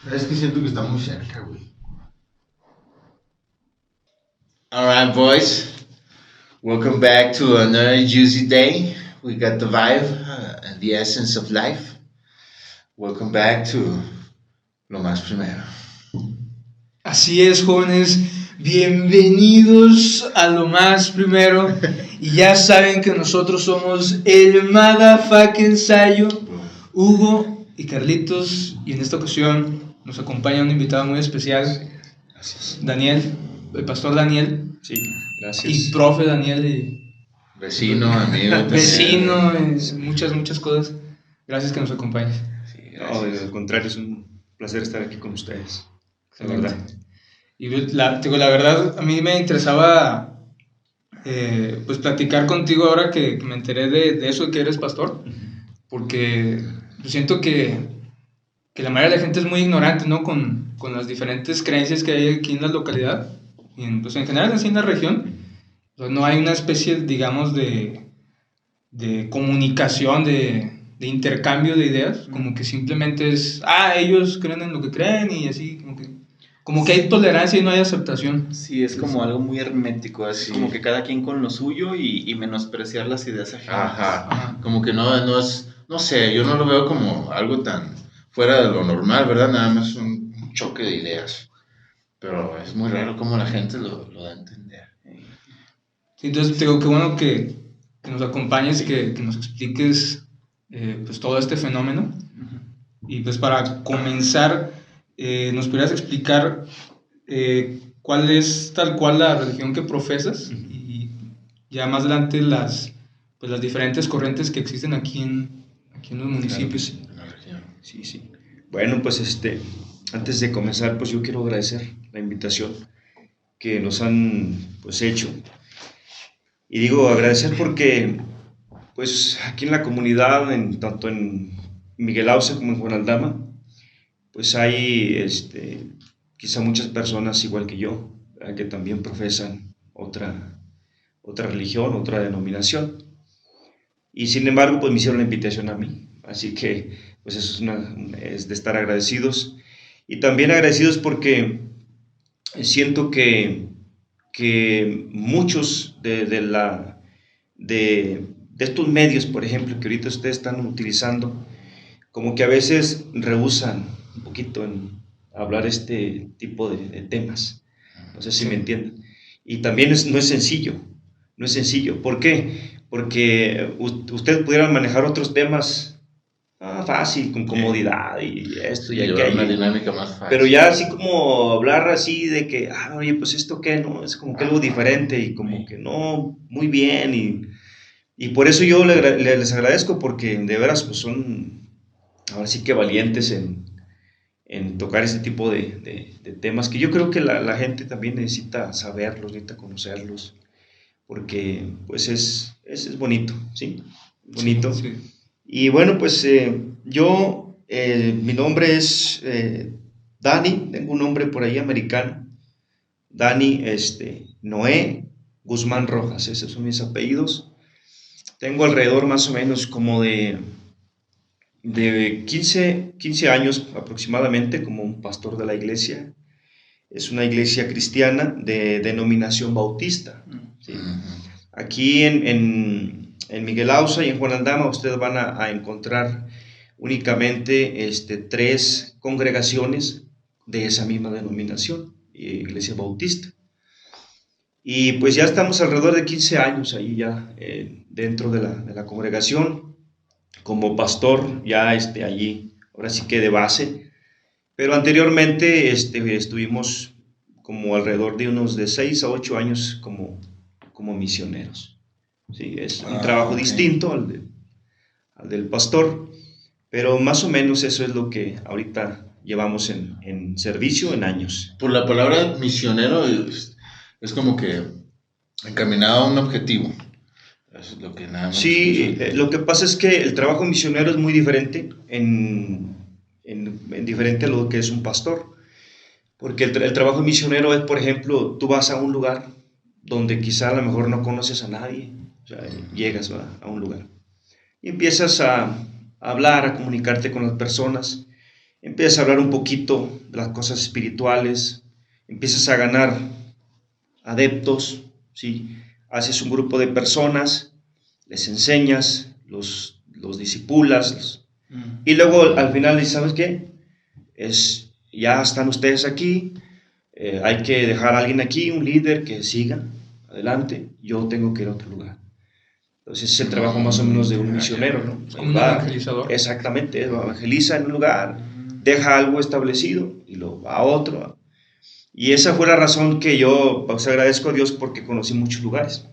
Es que siento que está muy cerca, güey. Alright, boys. Welcome back to another juicy day. We got the vibe and the essence of life. Welcome back to Lo Más Primero. Así es, jóvenes, bienvenidos a Lo Más Primero. Y ya saben que nosotros somos el motherfucking Sayo, Hugo y Carlitos. Y en esta ocasión nos acompaña un invitado muy especial, Daniel, el pastor Daniel. Sí, gracias. Y profe Daniel. Vecino, amigo. También. Vecino, muchas cosas. Gracias que nos acompañes. Sí, no, al contrario, es un placer estar aquí con ustedes. La verdad. Y la verdad, a mí me interesaba pues platicar contigo ahora que me enteré de eso, de que eres pastor, porque siento que la mayoría de la gente es muy ignorante, ¿no? Con las diferentes creencias que hay aquí en la localidad, y pues en general así en la región. Entonces, no hay una especie, digamos, de comunicación, de intercambio de ideas, como que simplemente es, ellos creen en lo que creen y así, como que hay tolerancia y no hay aceptación. Sí, es como algo muy hermético, así Sí. como que cada quien con lo suyo y menospreciar las ideas ajenas. Ajá. Como que no es, no sé, yo no lo veo como algo tan fuera de lo normal, ¿verdad? Nada más un choque de ideas. Pero es muy raro cómo la gente lo da a entender. Sí, entonces te digo, qué bueno que nos acompañes, que nos expliques pues todo este fenómeno. Y pues para comenzar, ¿nos podrías explicar cuál es tal cual la religión que profesas? Y ya más adelante las diferentes corrientes que existen aquí en los municipios. En la región. Sí, sí. Bueno, pues antes de comenzar, pues yo quiero agradecer la invitación que nos han pues hecho. Y digo agradecer porque pues aquí en la comunidad, tanto en Miguel Auce como en Juan Aldama, pues hay quizá muchas personas igual que yo, que también profesan otra religión, otra denominación. Y sin embargo, pues me hicieron la invitación a mí. Así que, pues eso es de estar agradecidos. Y también agradecidos porque siento que muchos de estos medios, por ejemplo, que ahorita ustedes están utilizando, como que a veces rehúsan un poquito en hablar este tipo de temas. No sé si me entienden. Y también no es sencillo. No es sencillo. ¿Por qué? Porque ustedes pudieran manejar otros temas fácil, con comodidad y esto y Llevar una aquello. dinámica más fácil. Pero ya así como hablar así de que, oye, pues esto qué, ¿no? Es como que algo diferente y como que no, muy bien. Y por eso yo les agradezco porque de veras pues son ahora sí que valientes en tocar este tipo de temas que yo creo que la gente también necesita saberlos, necesita conocerlos, porque pues es bonito, ¿sí? Bonito. Sí. Y bueno, pues mi nombre es Dani, tengo un nombre por ahí americano, Dani Noé Guzmán Rojas, esos son mis apellidos. Tengo alrededor más o menos como de 15 años aproximadamente como un pastor de la iglesia. Es una iglesia cristiana de denominación bautista, ¿sí? Aquí en Miguel Auza y en Juan Aldama ustedes van a encontrar únicamente 3 congregaciones de esa misma denominación, iglesia bautista. Y pues ya estamos alrededor de 15 años ahí ya dentro de la congregación, como pastor ya allí, ahora sí que de base. Pero anteriormente estuvimos como alrededor de unos de 6 a 8 años como misioneros. Sí, es un trabajo distinto al del pastor, pero más o menos eso es lo que ahorita llevamos en servicio en años. Por la palabra misionero es como que encaminado a un objetivo. Eso es lo que nada más. Sí, lo que pasa es que el trabajo misionero es muy diferente en diferente a lo que es un pastor. Porque el trabajo misionero es, por ejemplo, tú vas a un lugar donde quizá a lo mejor no conoces a nadie, o sea, llegas a un lugar y empiezas a hablar, a comunicarte con las personas empiezas a hablar un poquito de las cosas espirituales, empiezas a ganar adeptos, ¿sí? Haces un grupo de personas, les enseñas, los discipulas, y luego al final dices, ¿sabes qué? Ya están ustedes aquí, hay que dejar a alguien aquí, un líder que siga adelante, yo tengo que ir a otro lugar. Entonces es el trabajo más o menos de un misionero, ¿no? Es como un evangelizador. Exactamente, evangeliza en un lugar, deja algo establecido y lo va a otro. Y esa fue la razón que yo pues, agradezco a Dios porque conocí muchos lugares.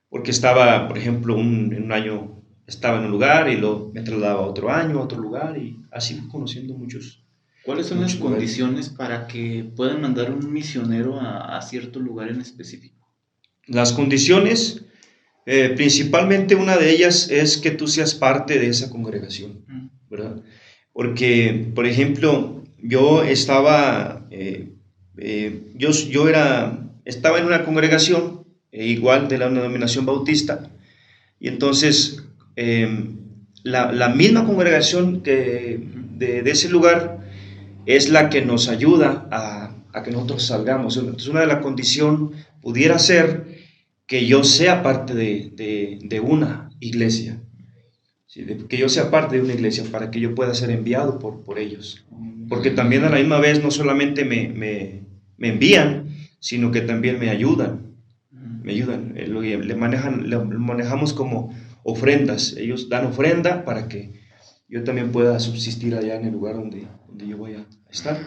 Porque estaba, por ejemplo, en un año estaba en un lugar y luego me trasladaba a otro año, a otro lugar y así fui conociendo muchos. ¿Cuáles son las condiciones para que puedan mandar un misionero a cierto lugar en específico? Las condiciones, principalmente una de ellas es que tú seas parte de esa congregación, ¿verdad? Porque, por ejemplo, yo estaba en una congregación igual de la denominación bautista y entonces la misma congregación de ese lugar es la que nos ayuda a que nosotros salgamos. Entonces una de las condiciones pudiera ser que yo sea parte de una iglesia, ¿sí? Que yo sea parte de una iglesia para que yo pueda ser enviado por ellos. Porque también a la misma vez no solamente me envían, sino que también me ayudan. Le manejamos como ofrendas. Ellos dan ofrenda para que yo también pueda subsistir allá en el lugar donde yo voy a estar.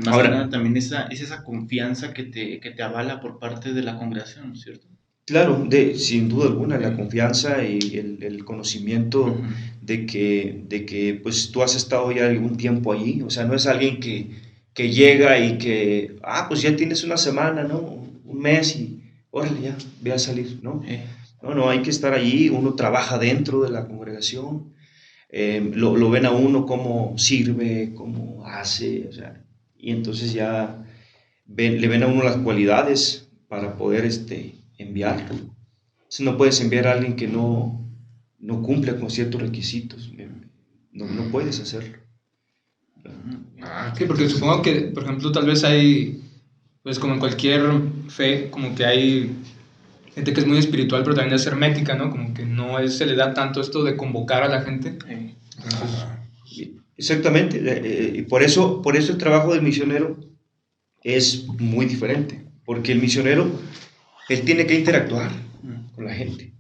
Más que nada también es esa confianza que te avala por parte de la congregación, ¿no es cierto? Claro, sin duda alguna, la confianza y el conocimiento de que pues tú has estado ya algún tiempo allí, o sea, no es alguien que llega y que, pues ya tienes una semana, ¿no? Un mes y, órale, ya, ve a salir, ¿no? No, hay que estar allí, uno trabaja dentro de la congregación, lo ven a uno cómo sirve, cómo hace, o sea, y entonces ya le ven a uno las cualidades para poder enviarlo. Entonces no puedes enviar a alguien que no cumple con ciertos requisitos, no puedes hacerlo. Sí, porque supongo que, por ejemplo, tal vez hay, pues como en cualquier fe, como que hay gente que es muy espiritual, pero también es hermética, ¿no? Como que no se le da tanto esto de convocar a la gente. Exactamente, y por eso el trabajo del misionero es muy diferente, porque el misionero, él tiene que interactuar con la gente,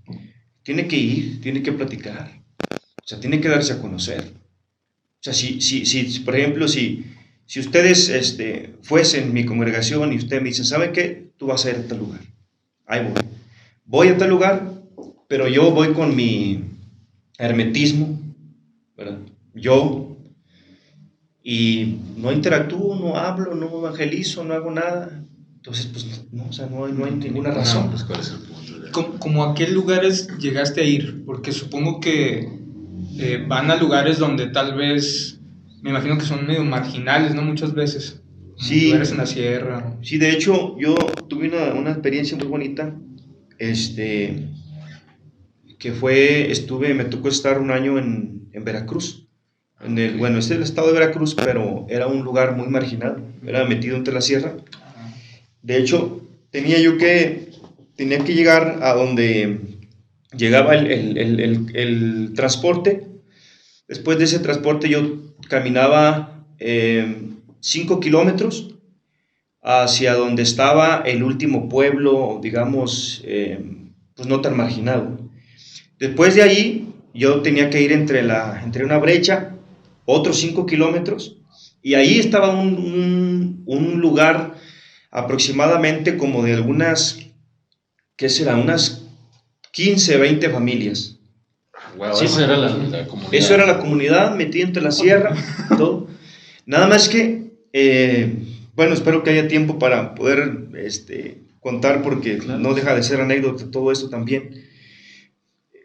tiene que ir, tiene que platicar, o sea, tiene que darse a conocer. O sea, si por ejemplo, si ustedes fuesen mi congregación y usted me dice, ¿sabe qué? Tú vas a ir a tal lugar. Ahí voy a tal lugar, pero yo voy con mi hermetismo, ¿verdad? Y no interactúo, no hablo, no evangelizo, no hago nada. Entonces, pues, no hay ninguna razón. Pues, ¿cuál es el punto? ¿Cómo a qué lugares llegaste a ir? Porque supongo que van a lugares donde tal vez, me imagino que son medio marginales, ¿no? Muchas veces. Sí. Lugares en la sierra. Sí, de hecho, yo tuve una experiencia muy bonita, me tocó estar un año en Veracruz. Es el estado de Veracruz, pero era un lugar muy marginal, era metido entre la sierra. De hecho, tenía que llegar a donde llegaba el transporte. Después de ese transporte yo caminaba 5 kilómetros hacia donde estaba el último pueblo, digamos, pues no tan marginado. Después de ahí yo tenía que ir entre una brecha, otros 5 kilómetros, y ahí estaba un lugar aproximadamente como de algunas, ¿qué será? Unas 15, 20 familias. Wow, Sí, esa era la comunidad. Eso era la comunidad, metida entre la sierra, todo. Nada más que, espero que haya tiempo para poder contar, porque claro, no deja de ser anécdota todo esto también.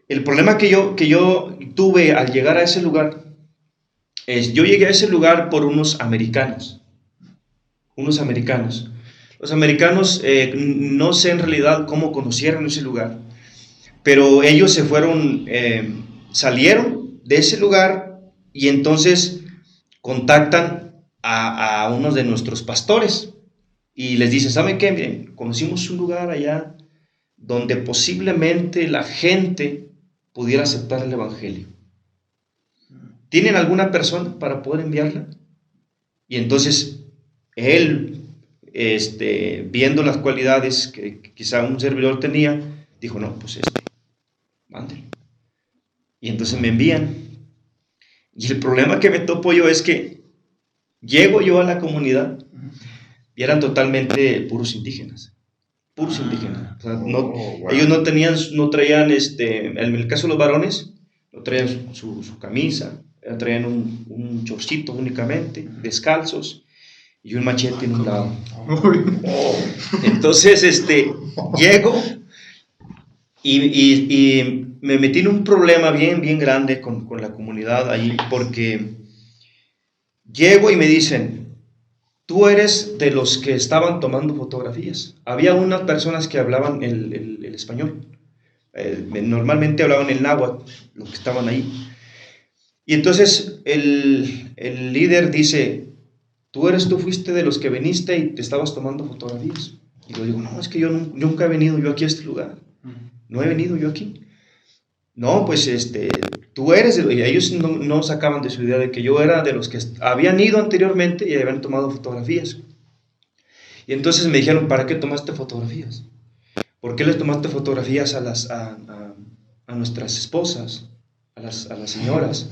El problema que yo tuve al llegar a ese lugar yo llegué a ese lugar por unos americanos. Los americanos, no sé en realidad cómo conocieron ese lugar, pero ellos salieron de ese lugar y entonces contactan a unos de nuestros pastores y les dicen, ¿saben qué? Miren, conocimos un lugar allá donde posiblemente la gente pudiera aceptar el evangelio. ¿Tienen alguna persona para poder enviarla? Y entonces él, viendo las cualidades que quizá un servidor tenía, dijo, no, pues mándelo. Y entonces me envían. Y el problema que me topo yo es que llego yo a la comunidad y eran totalmente puros indígenas. Puros indígenas. O sea, wow. ellos no traían, en el caso de los varones, no traían su camisa, traían un chorcito únicamente, descalzos, y un machete en un lado. Entonces, llego y me metí en un problema bien, bien grande con la comunidad ahí, porque llego y me dicen, tú eres de los que estaban tomando fotografías. Había unas personas que hablaban el español, normalmente hablaban el náhuatl, los que estaban ahí. Y entonces el líder dice, tú fuiste de los que viniste y te estabas tomando fotografías. Y yo digo, no, es que yo nunca he venido yo aquí a este lugar. No he venido yo aquí. No, pues tú eres, y ellos no sacaban de su idea de que yo era de los que habían ido anteriormente y habían tomado fotografías. Y entonces me dijeron, ¿para qué tomaste fotografías? ¿Por qué les tomaste fotografías a nuestras esposas, a las señoras?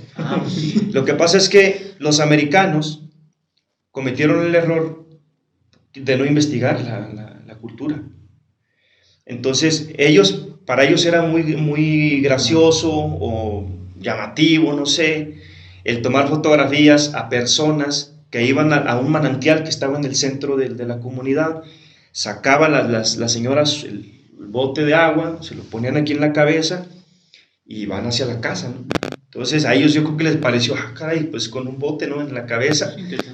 Lo que pasa es que los americanos cometieron el error de no investigar la cultura. Entonces, para ellos era muy, muy gracioso o llamativo, no sé, el tomar fotografías a personas que iban a un manantial que estaba en el centro de la comunidad, sacaban las señoras el bote de agua, se lo ponían aquí en la cabeza y van hacia la casa, ¿no? Entonces a ellos yo creo que les pareció, caray, pues con un bote, ¿no?, en la cabeza,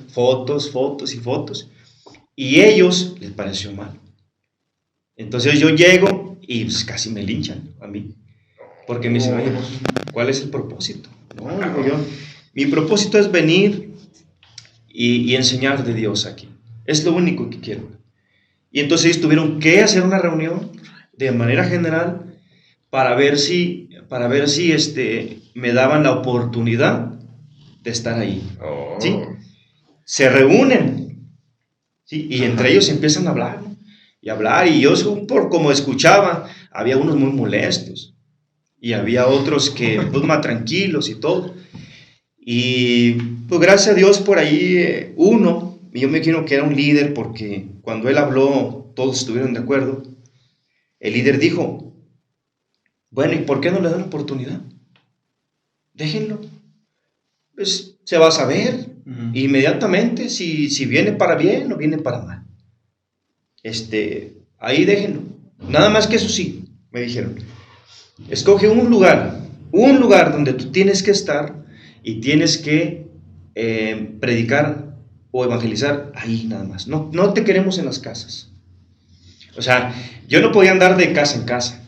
fotos y fotos, y ellos les pareció mal. Entonces yo llego y pues casi me linchan a mí, porque me dicen, oye, ¿cuál es el propósito? No, digo yo, mi propósito es venir y enseñar de Dios aquí, es lo único que quiero. Y entonces ellos tuvieron que hacer una reunión de manera general para ver si me daban la oportunidad de estar ahí. ¿Sí? Se reúnen, ¿sí? Y entre ellos empiezan a hablar, ¿no? Y yo, por como escuchaba, había unos muy molestos y había otros que pues más tranquilos y todo. Y pues gracias a Dios por ahí uno, y yo me imagino que era un líder, porque cuando él habló todos estuvieron de acuerdo. El líder dijo, bueno, ¿y por qué no le dan oportunidad? Déjenlo, pues se va a saber inmediatamente si viene para bien o viene para mal. Ahí déjenlo. Nada más que eso sí, me dijeron, escoge un lugar donde tú tienes que estar y tienes que predicar o evangelizar ahí nada más. No te queremos en las casas. O sea, yo no podía andar de casa en casa.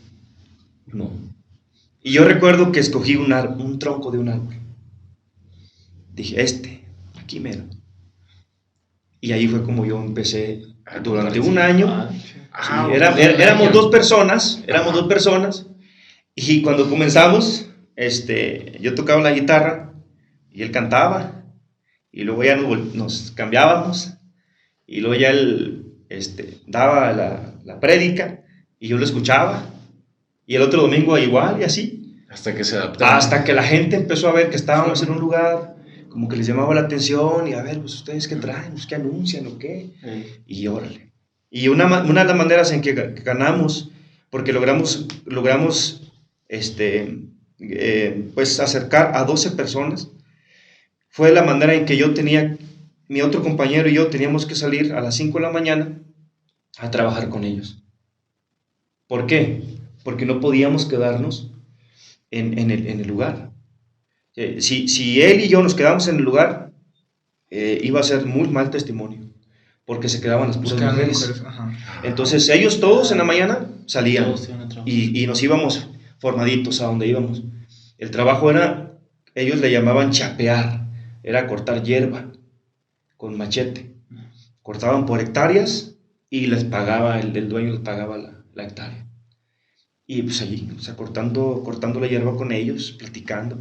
No. Y yo recuerdo que escogí un tronco de un árbol. Dije, aquí mero. Y ahí fue como yo empecé durante un año. Éramos dos personas, y cuando comenzamos, yo tocaba la guitarra y él cantaba, y luego ya nos cambiábamos, y luego ya él daba la prédica y yo lo escuchaba, y el otro domingo igual, y así. Hasta que se adaptaron. Hasta que la gente empezó a ver que estábamos en un lugar como que les llamaba la atención, y a ver, pues ustedes qué traen, pues qué anuncian o qué, y órale. Y una de las maneras en que ganamos, porque logramos pues acercar a 12 personas, fue la manera en que mi otro compañero y yo teníamos que salir a las 5 de la mañana a trabajar con ellos. ¿Por qué? Porque no podíamos quedarnos en el lugar. Si él y yo nos quedamos en el lugar, iba a ser muy mal testimonio, porque se quedaban las puras mujeres. Entonces ellos todos en la mañana salían y nos íbamos formaditos a donde íbamos. El trabajo era ellos le llamaban chapear, era cortar hierba con machete. Cortaban por hectáreas y les pagaba, el dueño les pagaba la hectárea. Y pues allí, o sea, cortando la hierba con ellos, platicando.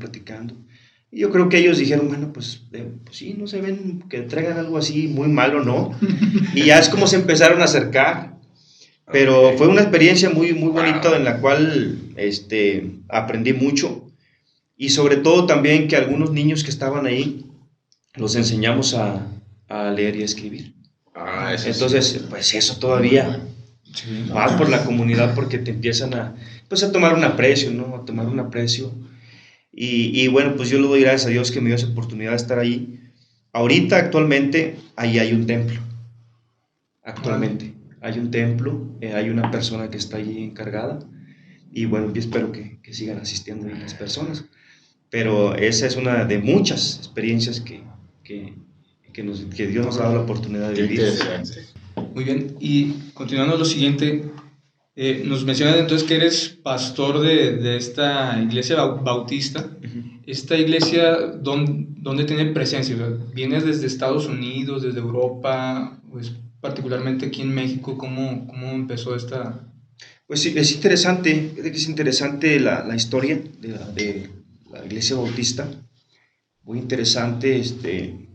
Y yo creo que ellos dijeron, bueno, pues sí, no se ven que traigan algo así muy malo, ¿no? Y ya es como se empezaron a acercar. Pero fue una experiencia muy, muy bonita en la cual aprendí mucho. Y sobre todo también que algunos niños que estaban ahí los enseñamos a leer y a escribir. Entonces, pues eso todavía, más por la comunidad, porque te empiezan a tomar un aprecio, ¿no? A tomar un aprecio. Y bueno, pues yo le doy gracias a Dios que me dio esa oportunidad de estar ahí. Ahorita, actualmente, ahí hay un templo. Actualmente hay un templo, hay una persona que está allí encargada. Y bueno, yo espero que sigan asistiendo las personas. Pero esa es una de muchas experiencias que Dios nos ha dado la oportunidad de vivir. Interesante. Muy bien, y continuando lo siguiente, nos mencionas entonces que eres pastor de esta iglesia bautista. Uh-huh. ¿Esta iglesia dónde tiene presencia? O sea, ¿vienes desde Estados Unidos, desde Europa, pues, particularmente aquí en México? ¿Cómo empezó esta...? Pues sí, es interesante la historia de la iglesia bautista. Muy interesante,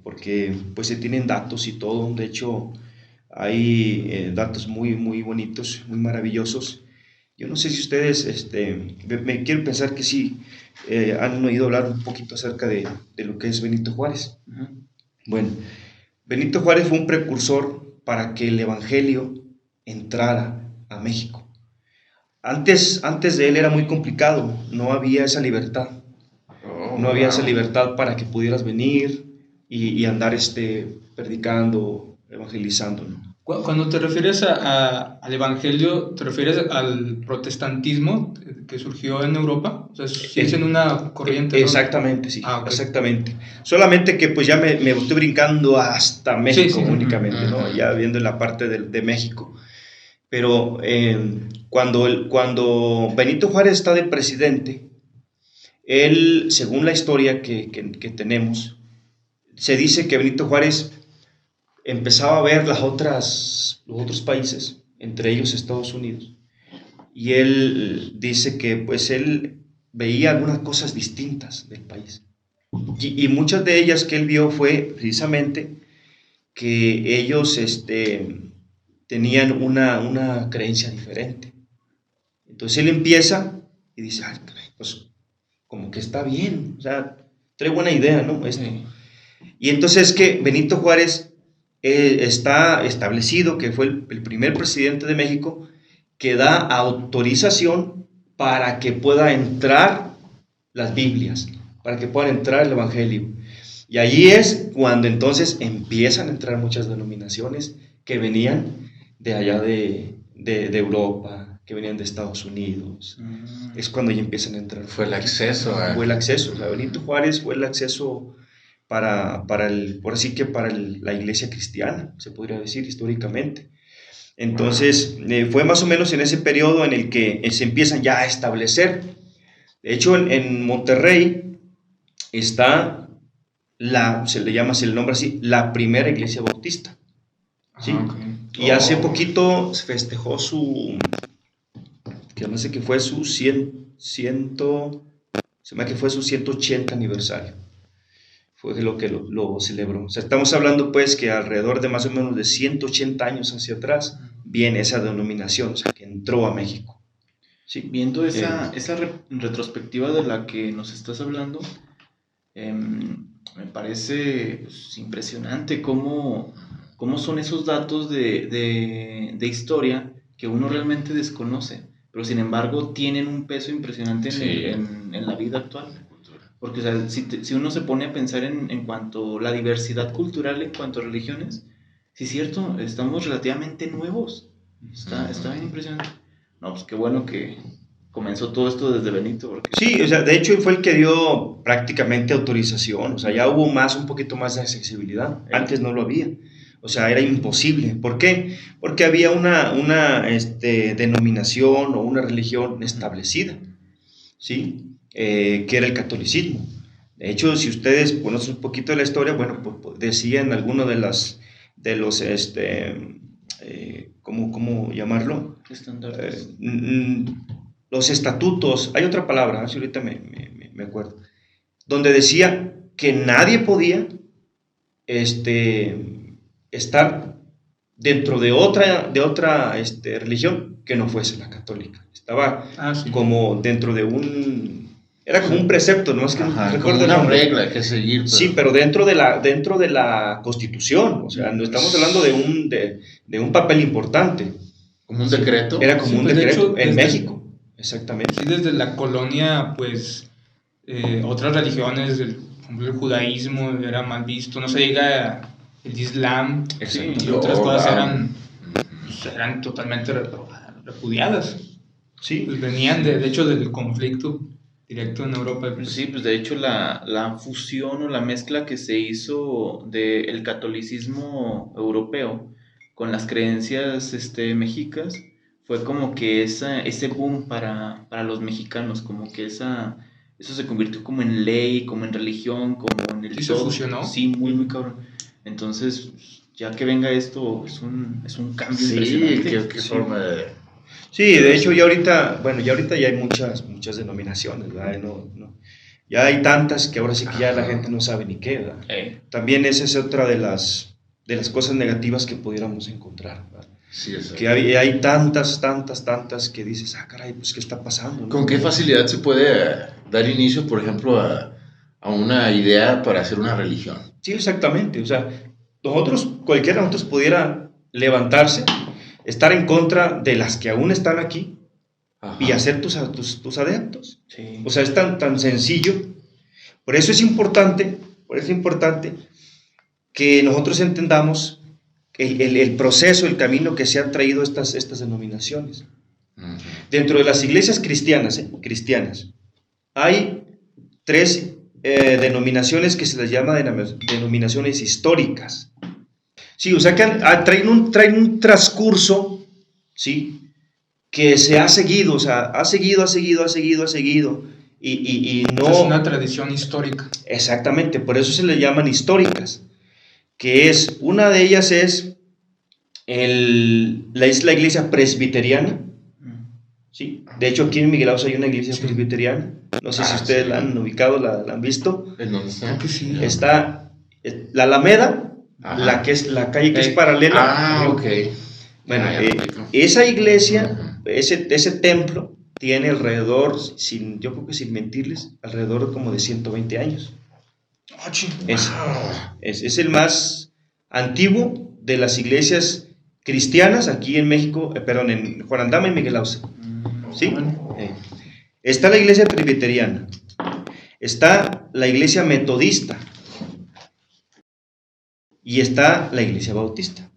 porque pues se tienen datos y todo. De hecho, hay datos muy, muy bonitos, muy maravillosos. Yo no sé si ustedes, me quiero pensar que sí han oído hablar un poquito acerca de lo que es Benito Juárez. Uh-huh. Bueno, Benito Juárez fue un precursor para que el evangelio entrara a México. Antes de él era muy complicado, no había esa libertad. No había esa libertad para que pudieras venir y andar predicando, evangelizando, ¿no? Cuando te refieres al evangelio, ¿te refieres al protestantismo que surgió en Europa? O sea, ¿es en una corriente? Exactamente, sí, okay. Exactamente. Solamente que pues ya me estoy brincando hasta México únicamente, ¿no? Ya viendo la parte de México. Pero cuando Benito Juárez está de presidente, él, según la historia que tenemos, se dice que Benito Juárez empezaba a ver los otros países, entre ellos Estados Unidos, y él dice que pues él veía algunas cosas distintas del país, y muchas de ellas que él vio fue precisamente que ellos tenían una creencia diferente. Entonces él empieza y dice, ay, pues como que está bien, o sea, trae buena idea, ¿no? Y entonces que Benito Juárez está establecido que fue el primer presidente de México que da autorización para que pueda entrar las Biblias, para que pueda entrar el Evangelio. Y allí es cuando entonces empiezan a entrar muchas denominaciones que venían de allá de Europa, que venían de Estados Unidos. Es cuando ya empiezan a entrar. Fue el acceso. Fue el acceso. O sea, Benito Juárez fue el acceso para la iglesia cristiana, se podría decir históricamente. Entonces, fue más o menos en ese periodo en el que se empiezan ya a establecer. De hecho, en Monterrey está se le llama, se le nombra así, la primera iglesia bautista. ¿Sí? Okay. Y hace poquito se festejó que no sé qué fue su 180 aniversario. Fue lo que lo celebró. O sea, estamos hablando pues que alrededor de más o menos de 180 años hacia atrás viene esa denominación, o sea, que entró a México. Sí. Viendo esa retrospectiva de la que nos estás hablando, me parece pues, impresionante cómo son esos datos de historia que uno realmente desconoce, pero sin embargo tienen un peso impresionante en la vida actual. Porque o sea, si uno se pone a pensar en cuanto a la diversidad cultural, en cuanto a religiones, sí es cierto, estamos relativamente nuevos. Está bien impresionante. No, pues qué bueno que comenzó todo esto desde Benito. Porque... Sí, o sea, de hecho fue el que dio prácticamente autorización, o sea, ya hubo un poquito más de accesibilidad, antes no lo había. O sea, era imposible. ¿Por qué? Porque había una denominación o una religión establecida, ¿sí? Que era el catolicismo. De hecho, si ustedes conocen un poquito de la historia, bueno, pues decían algunos de los, ¿cómo llamarlo? Estandartes. Los estatutos, hay otra palabra, si ahorita me acuerdo, donde decía que nadie podía estar dentro de otra religión que no fuese la católica. Estaba Sí. como dentro de era como un precepto, no es que Ajá, no como recuerdo el una nombre. regla que seguir. Pero... Sí, pero dentro de la Constitución, o sea, no estamos hablando de un papel importante. ¿Como un decreto? Era como Sí, un pues, de decreto hecho, en desde- México, exactamente. Sí, desde la colonia, pues, otras religiones, por ejemplo, el judaísmo era mal visto, no se diga el islam, Exacto. y otras Oh, cosas wow. eran totalmente repudiadas. Sí, Pues venían, de hecho, del conflicto directo en Europa. Pues, Sí, pues de hecho la fusión o la mezcla que se hizo del catolicismo europeo con las creencias mexicas fue como que ese boom para los mexicanos, como que eso se convirtió como en ley, como en religión, como en el Sí, se todo. fusionó. Sí, muy cabrón. Entonces, ya que venga esto, es un cambio Sí, impresionante. qué Sí. forma de... sí, de hecho ya ahorita ya hay muchas denominaciones, ¿verdad? Ya hay tantas que ahora sí que ya la gente no sabe ni qué, ¿verdad? También esa es otra de las cosas negativas que pudiéramos encontrar, ¿verdad? Sí, exacto. Que hay tantas que dices, caray, pues ¿qué está pasando? ¿no? ¿Con qué facilidad se puede dar inicio, por ejemplo, a una idea para hacer una religión? Sí, exactamente, o sea, cualquiera de nosotros pudiera levantarse, estar en contra de las que aún están aquí Ajá. y hacer tus adeptos. Sí. O sea, es tan sencillo. Por eso es importante que nosotros entendamos el proceso, el camino que se han traído estas denominaciones. Ujú. Dentro de las iglesias cristianas, hay 3 denominaciones que se les llama denominaciones históricas. Sí, o sea que traen un transcurso, ¿sí?, que se ha seguido, o sea, ha seguido, y no... es una tradición histórica. Exactamente, por eso se le llaman históricas, que es, una de ellas es la iglesia presbiteriana, ¿sí? De hecho aquí en Miguel Ángel hay una iglesia presbiteriana, no sé si ustedes sí. la han ubicado, la han visto. ¿En dónde está? Creo que sí. Está la Alameda, Ajá. la calle que es paralela. Ah, ok. Bueno, Ya me explico. esa iglesia, Ujú. ese templo, tiene alrededor, yo creo que sin mentirles, alrededor como de 120 años. Es el más antiguo de las iglesias cristianas aquí en México, perdón, en Juan Aldama y Miguel Ángel. ¿Sí? Está la iglesia presbiteriana, está la iglesia metodista y está la iglesia bautista.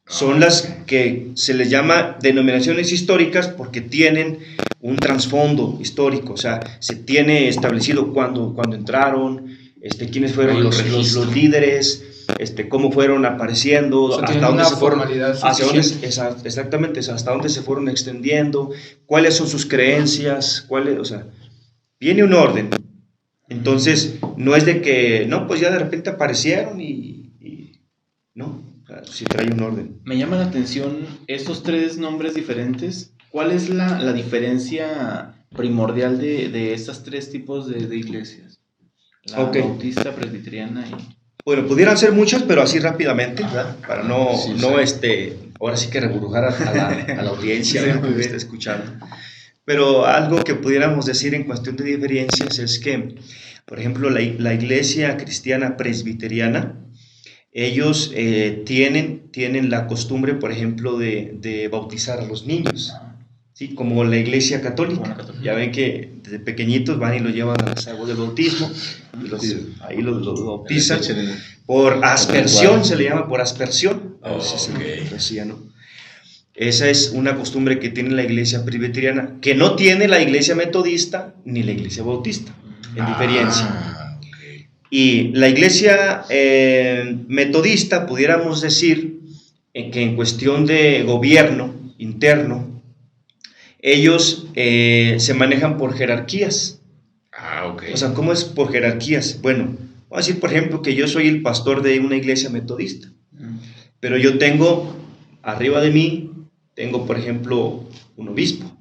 Son las que se les llama denominaciones históricas porque tienen un trasfondo histórico, o sea, se tiene establecido cuándo entraron, quiénes fueron los líderes, cómo fueron apareciendo, O sea, hasta tienen dónde una se fueron, formalidad hacia dónde, suficiente. exactamente, hasta dónde se fueron extendiendo, cuáles son sus creencias, o sea, viene un orden. Entonces, no es de que, no, pues ya de repente aparecieron y no, o sea, sí trae un orden. Me llama la atención estos 3 nombres diferentes. ¿Cuál es la diferencia primordial de estos 3 tipos de iglesias? La Ok. bautista, presbiteriana y... Bueno, pudieran ser muchas, pero así rápidamente, ¿verdad? Para no, Sí, ahora sí que reburujar a la audiencia, Sí, ¿verdad?, que muy me bien. está escuchando. Pero algo que pudiéramos decir en cuestión de diferencias es que, por ejemplo, la iglesia cristiana presbiteriana, ellos tienen la costumbre, por ejemplo, de bautizar a los niños, ¿sí? Como la iglesia católica. Como la católica. Ya ven que desde pequeñitos van y los llevan a las aguas del bautismo, y ahí los bautizan. Por aspersión, se le llama por aspersión. Oh, Esa es ok. la profecía, ¿no? Esa es una costumbre que tiene la iglesia presbiteriana, que no tiene la iglesia metodista ni la iglesia bautista, en diferencia. Ok. Y la iglesia metodista, pudiéramos decir que en cuestión de gobierno interno, ellos se manejan por jerarquías. ok. O sea, ¿cómo es por jerarquías? Bueno, vamos a decir, por ejemplo, que yo soy el pastor de una iglesia metodista, pero yo tengo, arriba de mí, tengo, por ejemplo, un obispo,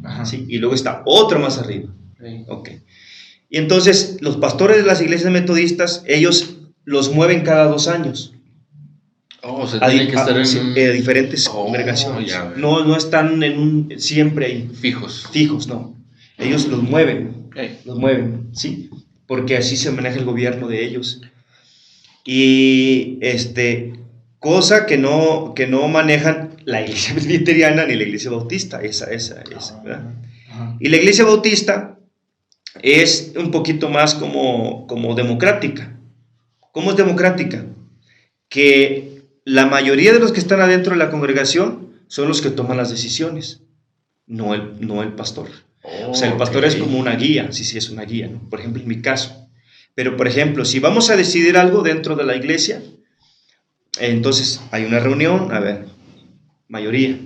Ajá. ¿sí? Y luego está otro más arriba. Sí. Ok. Y entonces, los pastores de las iglesias metodistas, ellos los mueven cada 2 años. Oh, o sea, tienen que estar Sí, en diferentes Oh, congregaciones. ya veo. No están siempre ahí, fijos. fijos, no. Ellos los mueven, Sí. ¿sí? Porque así se maneja el gobierno de ellos. Y cosa que no manejan la iglesia presbiteriana ni la iglesia bautista, esa, ¿verdad? Ajá. Y la iglesia bautista es un poquito más como democrática. ¿Cómo es democrática? Que la mayoría de los que están adentro de la congregación son los que toman las decisiones, no el pastor. Oh, O sea, el pastor ok. es como una guía, sí, es una guía, ¿no? Por ejemplo, en mi caso. Pero, por ejemplo, si vamos a decidir algo dentro de la iglesia, entonces hay una reunión, a ver, mayoría,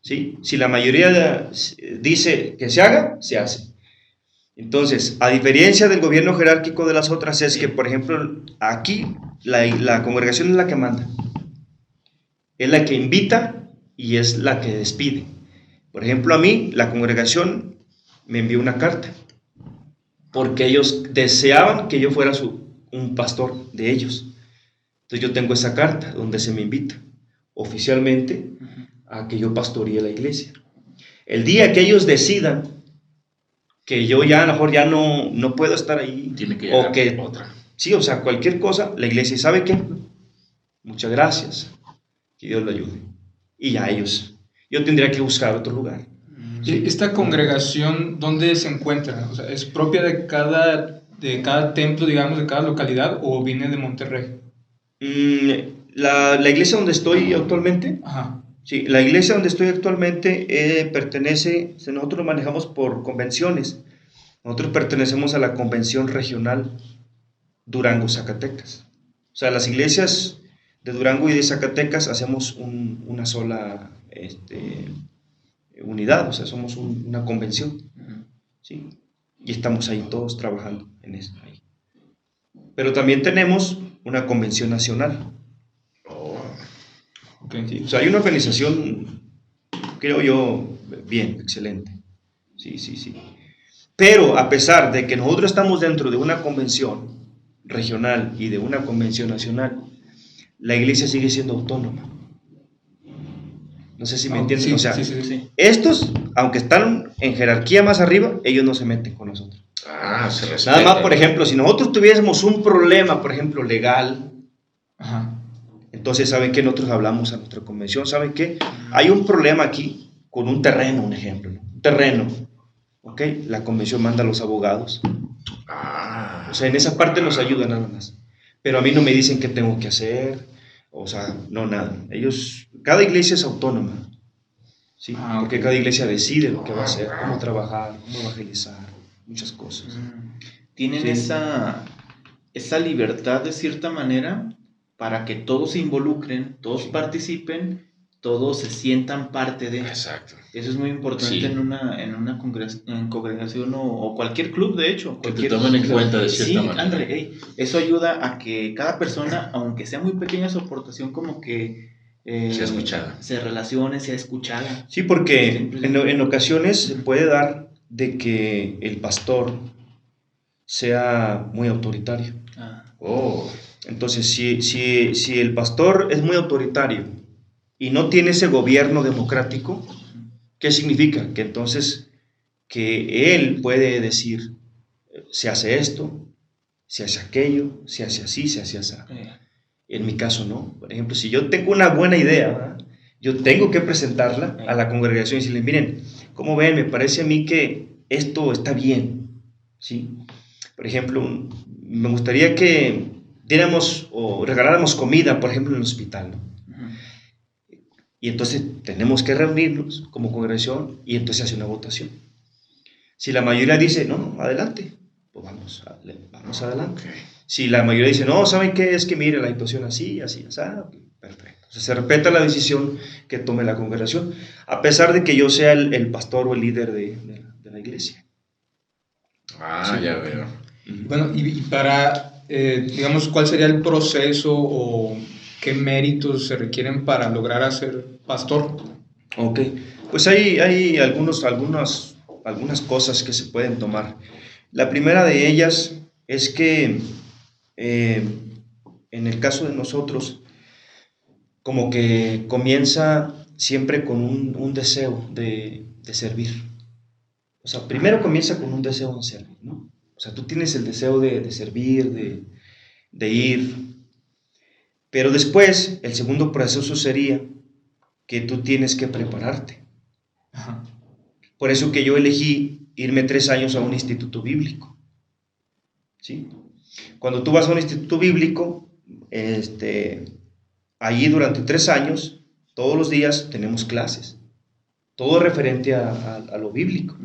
¿sí? Si la mayoría dice que se haga, se hace. Entonces, a diferencia del gobierno jerárquico de las otras, es que, por ejemplo, aquí la congregación es la que manda, es la que invita y es la que despide. Por ejemplo, a mí, la congregación me envió una carta, porque ellos deseaban que yo fuera un pastor de ellos. Entonces yo tengo esa carta donde se me invita oficialmente a que yo pastoreé la iglesia. El día que ellos decidan que yo ya a lo mejor ya no puedo estar ahí, Tiene que o llegar que otra. sí, o sea, cualquier cosa, la iglesia, ¿sabe qué? Muchas gracias, que Dios lo ayude. Y ya yo tendría que buscar otro lugar. ¿Y esta congregación dónde se encuentra? O sea, ¿es propia de cada templo, digamos, de cada localidad, o viene de Monterrey? La iglesia donde estoy actualmente, Ajá. sí, la iglesia donde estoy actualmente pertenece, nosotros lo manejamos por convenciones. Nosotros pertenecemos a la convención regional Durango, Zacatecas. O sea, las iglesias de Durango y de Zacatecas hacemos una sola unidad, o sea, somos una convención, ¿sí? Y estamos ahí todos trabajando en eso. Ahí. Pero también tenemos una convención nacional. Oh, Ok. ¿Sí? O sea, hay una organización, creo yo, bien, excelente. Sí. Pero a pesar de que nosotros estamos dentro de una convención regional y de una convención nacional, la iglesia sigue siendo autónoma. No sé si me entienden. Sí, O sea, sí. estos, aunque están en jerarquía más arriba, ellos no se meten con nosotros. se respeta. Nada más, por ejemplo, si nosotros tuviésemos un problema, por ejemplo, legal, Ajá. entonces, ¿saben qué? Nosotros hablamos a nuestra convención, ¿saben qué? Hay un problema aquí con un terreno, un ejemplo, ¿no? Un terreno, ¿ok? La convención manda a los abogados. O sea, en esa parte nos ayuda nada más. Pero a mí no me dicen qué tengo que hacer, o sea, no, nada. Cada iglesia es autónoma, ¿sí? Porque cada iglesia decide lo que va a hacer, cómo trabajar, cómo evangelizar, muchas cosas. Tienen Sí. esa libertad de cierta manera para que todos se involucren, todos participen, todos se sientan parte de. Exacto. Eso es muy importante Sí. en una congregación o cualquier club, de hecho. Que te tomen en cuenta de cierta manera. Ándale, eso ayuda a que cada persona, aunque sea muy pequeña su aportación, como que Sea escuchada. se relacione, sea escuchada. Sí, porque en ocasiones se puede dar de que el pastor sea muy autoritario. Oh, Entonces, si el pastor es muy autoritario y no tiene ese gobierno democrático, ¿qué significa? Que entonces que él puede decir, se hace esto, se hace aquello, se hace así, se hace así. En mi caso no. Por ejemplo, si yo tengo una buena idea, ¿verdad? Yo tengo que presentarla a la congregación y decirle, miren, ¿cómo ven? Me parece a mí que esto está bien, ¿sí? Por ejemplo, me gustaría que diéramos o regaláramos comida, por ejemplo, en el hospital, ¿no? Y entonces tenemos que reunirnos como congregación y entonces hace una votación. Si la mayoría dice, no, adelante, pues vamos adelante. okay. Si la mayoría dice, no, ¿saben qué? Es que mire la situación así, perfecto. O sea, se respeta la decisión que tome la congregación, a pesar de que yo sea el pastor o el líder de la iglesia. Ah, Sí. ya veo. Bueno, y para, digamos, ¿cuál sería el proceso o qué méritos se requieren para lograr ser pastor? Ok, pues hay algunas cosas que se pueden tomar. La primera de ellas es que eh, en el caso de nosotros, como que comienza siempre con un deseo de servir. O sea, primero comienza con un deseo de servir, ¿no? O sea, tú tienes el deseo de servir, de ir, pero después el segundo proceso sería que tú tienes que prepararte. Ajá. Por eso que yo elegí irme 3 años a un instituto bíblico, ¿sí? Cuando tú vas a un instituto bíblico, allí durante 3 años, todos los días tenemos clases, todo referente a lo bíblico.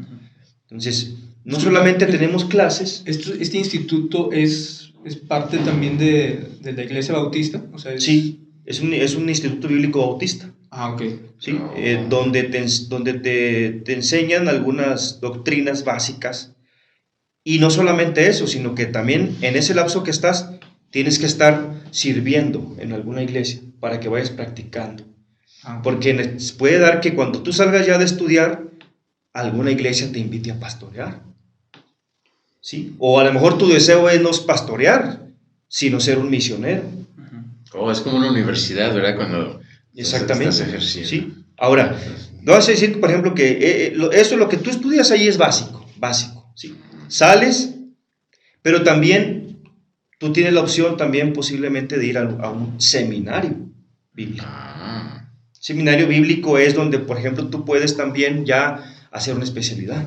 Entonces, no solamente tenemos clases. ¿Este instituto es parte también de la iglesia bautista? O sea, Sí, es un instituto bíblico bautista. Ah, ok. ¿Sí? Donde te enseñan algunas doctrinas básicas. Y no solamente eso, sino que también en ese lapso que estás, tienes que estar sirviendo en alguna iglesia para que vayas practicando. Ah, ok. Porque puede dar que cuando tú salgas ya de estudiar, alguna iglesia te invite a pastorear. ¿Sí? O a lo mejor tu deseo es no pastorear, sino ser un misionero. Oh, es como una universidad, ¿verdad? Cuando Exactamente. estás ejerciendo. ¿Sí? Ahora, no vas a decir, por ejemplo, que eso lo que tú estudias ahí es básico, ¿sí? Sales, pero también tú tienes la opción también posiblemente de ir a un seminario bíblico. Ah, Seminario bíblico es donde, por ejemplo, tú puedes también ya hacer una especialidad.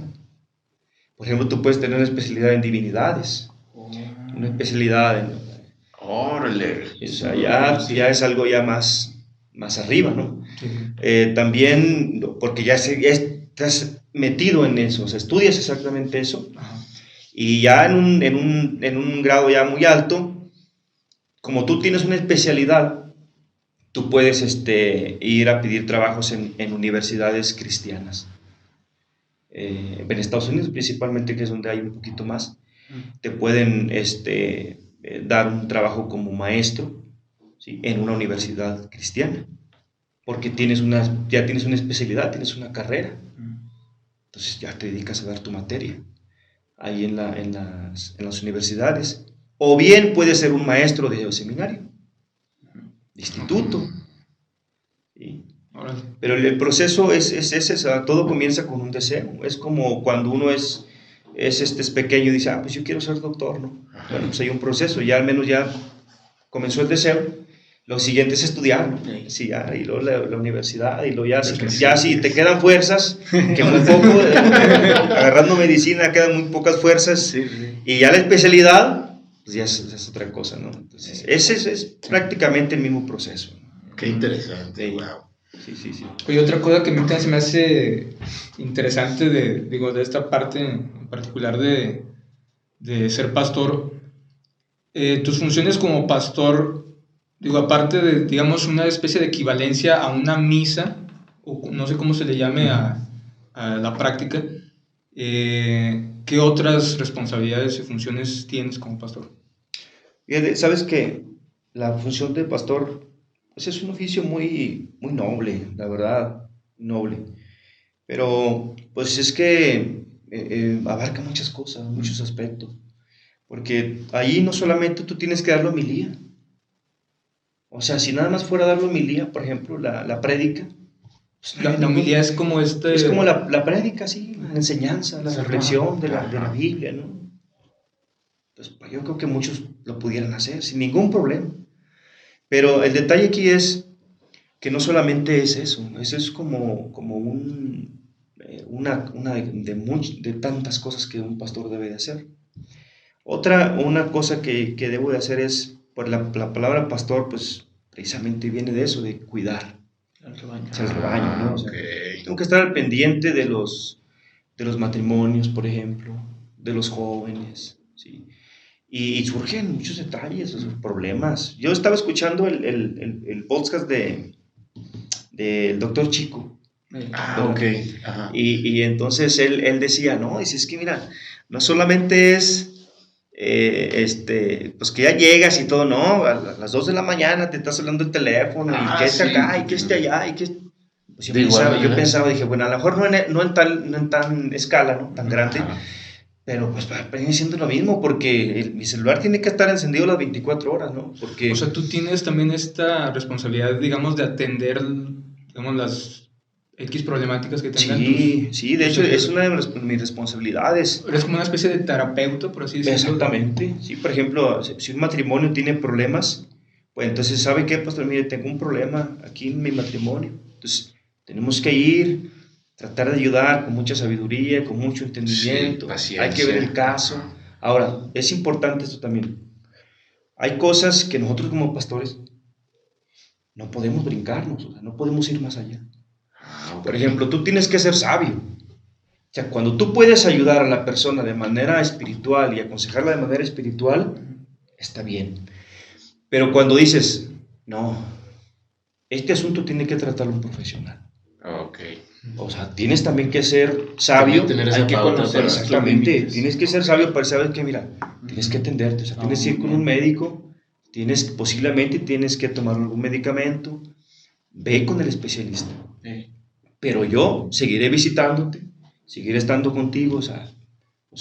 Por ejemplo, tú puedes tener una especialidad en divinidades, una especialidad en... órale. O sea, ya es algo ya más arriba, ¿no? Sí. También, porque ya estás metido en eso, o sea, estudias exactamente eso, Ajá. y ya en un grado ya muy alto, como tú tienes una especialidad, tú puedes ir a pedir trabajos en universidades cristianas. En Estados Unidos principalmente, que es donde hay un poquito más, te pueden dar un trabajo como maestro, ¿sí? En una universidad cristiana, porque ya tienes una especialidad, tienes una carrera, entonces ya te dedicas a dar tu materia ahí en las universidades, o bien puedes ser un maestro de seminario, de instituto, ¿sí? Órale. Pero el proceso es ese, o sea, todo comienza con un deseo. Es como cuando uno es pequeño y dice, pues yo quiero ser doctor, ¿no? Bueno, pues hay un proceso, ya al menos ya comenzó el deseo. Lo siguiente es estudiar, ¿no? Sí, ya, y luego la universidad, y luego ya si te quedan fuerzas, que muy poco, agarrando medicina quedan muy pocas fuerzas, y ya la especialidad, pues ya es otra cosa, ¿no? Entonces, ese es prácticamente el mismo proceso. Qué interesante, Sí. wow. Sí. Oye, otra cosa que a mí también se me hace interesante de esta parte en particular de ser pastor, tus funciones como pastor, aparte de, digamos, una especie de equivalencia a una misa, o no sé cómo se le llame a la práctica, ¿qué otras responsabilidades y funciones tienes como pastor? Fíjate, sabes que la función de pastor, pues es un oficio muy, muy noble, la verdad, noble. Pero pues es que abarca muchas cosas, muchos aspectos. Porque ahí no solamente tú tienes que dar la homilía. O sea, si nada más fuera dar la homilía, por ejemplo, la prédica. Pues La homilía es como es como la prédica, sí, la enseñanza, la reflexión de la Biblia, ¿no? Entonces, pues yo creo que muchos lo pudieran hacer sin ningún problema. Pero el detalle aquí es que no solamente es eso es como una de tantas cosas que un pastor debe de hacer. Una cosa que debo de hacer es, pues la palabra pastor, pues precisamente viene de eso, de cuidar El rebaño. el rebaño, ¿no? O sea, Ok. tengo que estar al pendiente de los matrimonios, por ejemplo, de los jóvenes, ¿sí? Y surgen muchos detalles, esos problemas. Yo estaba escuchando el podcast del doctor Chico. Ah, ok. Ajá. Y entonces él decía, no, dice, es que mira, No solamente es pues que ya llegas y todo, no, a las 2 de la mañana te estás hablando el teléfono, y que sí. acá, y que allá, y que... Pues yo De igual manera. pensaba, dije, bueno, a lo mejor no en tan escala, ¿no? Tan grande, Ajá. pero pues viene siendo lo mismo, porque mi celular tiene que estar encendido las 24 horas, ¿no? Porque... O sea, tú tienes también esta responsabilidad, digamos, de atender, digamos, las X problemáticas que tengan Sí, de tus hecho es seguidores. una de mis responsabilidades. Eres como una especie de terapeuta, por así decirlo. Exactamente. Sí, por ejemplo, si un matrimonio tiene problemas, pues entonces, ¿sabe qué, pastor? Mire, tengo un problema aquí en mi matrimonio. Entonces, tenemos que ir, tratar de ayudar con mucha sabiduría, con mucho entendimiento. paciencia. Hay que ver el caso. Ahora, es importante esto también. Hay cosas que nosotros como pastores no podemos brincarnos, o sea, no podemos ir más allá. Ok. Por ejemplo, tú tienes que ser sabio. O sea, cuando tú puedes ayudar a la persona de manera espiritual y aconsejarla de manera espiritual, está bien. Pero cuando dices, no, este asunto tiene que tratarlo un profesional. Ok. O sea, tienes también que ser sabio. También tener esa Hay que pauta conocer para- los Exactamente, límites. tienes que ser sabio para saber que, mira, tienes que atenderte. O sea, tienes que ir con un médico, posiblemente tienes que tomar algún medicamento, ve con el especialista. Pero yo seguiré visitándote, seguiré estando contigo, o sea,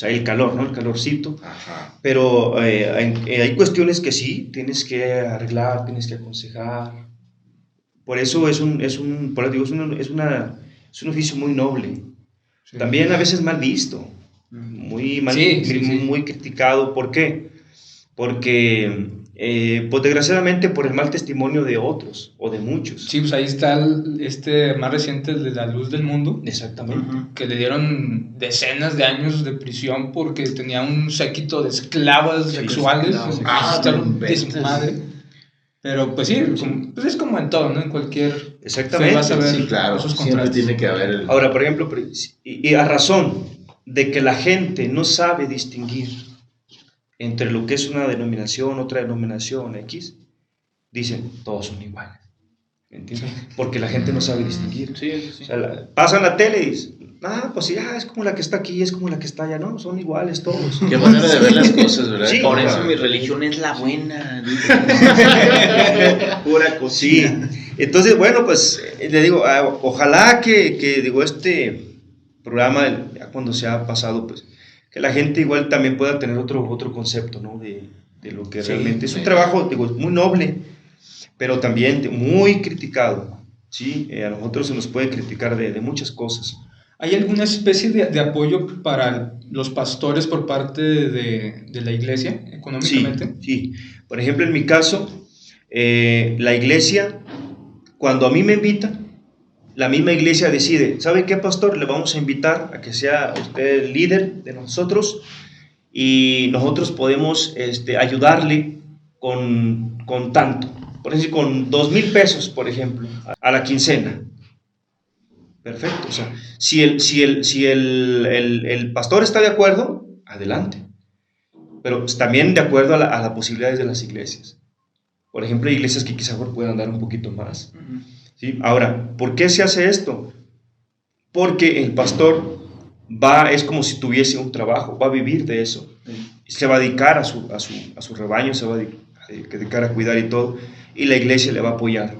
el calor, ¿no? El calorcito. Ajá. Pero hay cuestiones que sí, tienes que arreglar, tienes que aconsejar. Por eso por eso digo, es un oficio muy noble. Sí. También a veces mal visto, muy muy criticado. ¿Por qué? Porque, pues desgraciadamente, por el mal testimonio de otros o de muchos. Sí, pues ahí está este más reciente, el de La Luz del Mundo, Exactamente. que le dieron decenas de años de prisión porque tenía un séquito de esclavas sexuales. esclavas Está no un inventes. desmadre. Pero pues sí, pues es como en todo, ¿no? En cualquier Exactamente. fe vas a ver Sí, claro. esos Siempre contrastes. tiene que haber el... Ahora, por ejemplo, y a razón de que la gente no sabe distinguir entre lo que es una denominación, otra denominación X, dicen, todos son iguales. ¿Entiendes? Porque la gente no sabe distinguir. Sí. O sea, pasan la tele y dicen, pues sí, es como la que está aquí, es como la que está allá. No, son iguales todos. Qué manera de ver las cosas, ¿verdad? Sí. Por eso Ajá. mi religión es la buena. Pura cocina. Entonces, bueno, pues le digo, ojalá que digo, este programa, ya cuando se ha pasado, pues que la gente igual también pueda tener otro concepto, ¿no? De lo que Sí, realmente es un sí. trabajo, digo, muy noble, pero también muy criticado, ¿sí? A nosotros se nos puede criticar de muchas cosas. ¿Hay alguna especie de apoyo para los pastores por parte de la iglesia, económicamente? Sí. Por ejemplo, en mi caso, la iglesia, cuando a mí me invitan, la misma iglesia decide, ¿sabe qué, pastor? Le vamos a invitar a que sea usted el líder de nosotros y nosotros podemos ayudarle con tanto. Por ejemplo, con 2,000 pesos, por ejemplo, a la quincena. Perfecto. O sea, si el pastor está de acuerdo, adelante. Pero también de acuerdo a las posibilidades de las iglesias. Por ejemplo, hay iglesias que quizás puedan dar un poquito más. ¿Sí? Ahora, ¿por qué se hace esto? Porque el pastor es como si tuviese un trabajo, va a vivir de eso. Se va a dedicar a su rebaño, se va a dedicar a cuidar y todo, y la iglesia le va a apoyar.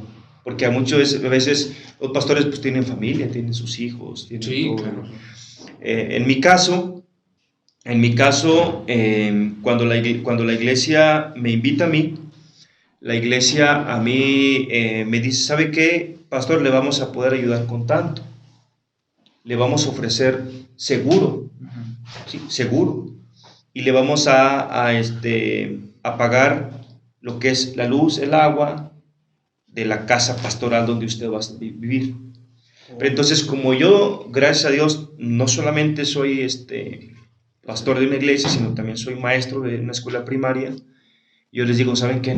Porque a muchas veces los pastores pues tienen familia, tienen sus hijos, tienen todo. Claro. En mi caso, cuando la iglesia me invita a mí, la iglesia a mí me dice, ¿sabe qué, pastor? Le vamos a poder ayudar con tanto. Le vamos a ofrecer seguro, ¿sí? Seguro. Y le vamos a pagar lo que es la luz, el agua de la casa pastoral donde usted va a vivir. Pero entonces, como yo, gracias a Dios, no solamente soy pastor de una iglesia, sino también soy maestro de una escuela primaria, yo les digo, ¿saben qué?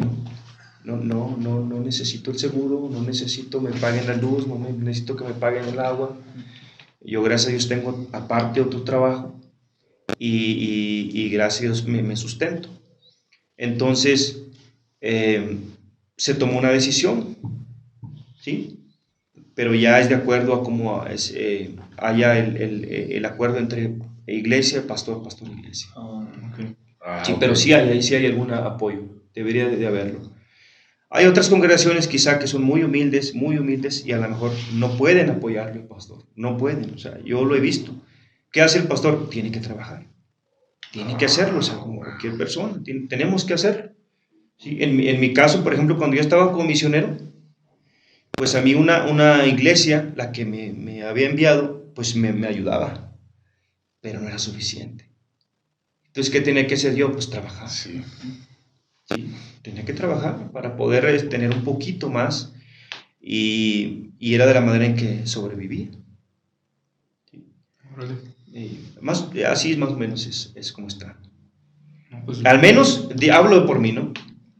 No necesito el seguro, no necesito que me paguen la luz, no necesito que me paguen el agua. Yo, gracias a Dios, tengo aparte otro trabajo y gracias a Dios me sustento. Entonces, se tomó una decisión, ¿sí? Pero ya es de acuerdo a cómo haya el acuerdo entre iglesia, pastor, iglesia. Ok. Sí, pero sí hay algún apoyo, debería de haberlo. Hay otras congregaciones quizá que son muy humildes y a lo mejor no pueden apoyarle al pastor, no pueden, o sea, yo lo he visto. ¿Qué hace el pastor? Tiene que trabajar, tiene que hacerlo, o sea, como cualquier persona, tenemos que hacerlo. Sí, en mi caso, por ejemplo, cuando yo estaba como misionero, pues a mí una iglesia, la que me había enviado, pues me ayudaba, pero no era suficiente. Entonces, ¿qué tenía que hacer yo? Pues trabajar. Sí. Sí, tenía que trabajar para poder tener un poquito más y era de la manera en que sobreviví. Sí. Así más o menos es como está. No, pues, Al menos hablo por mí, ¿no?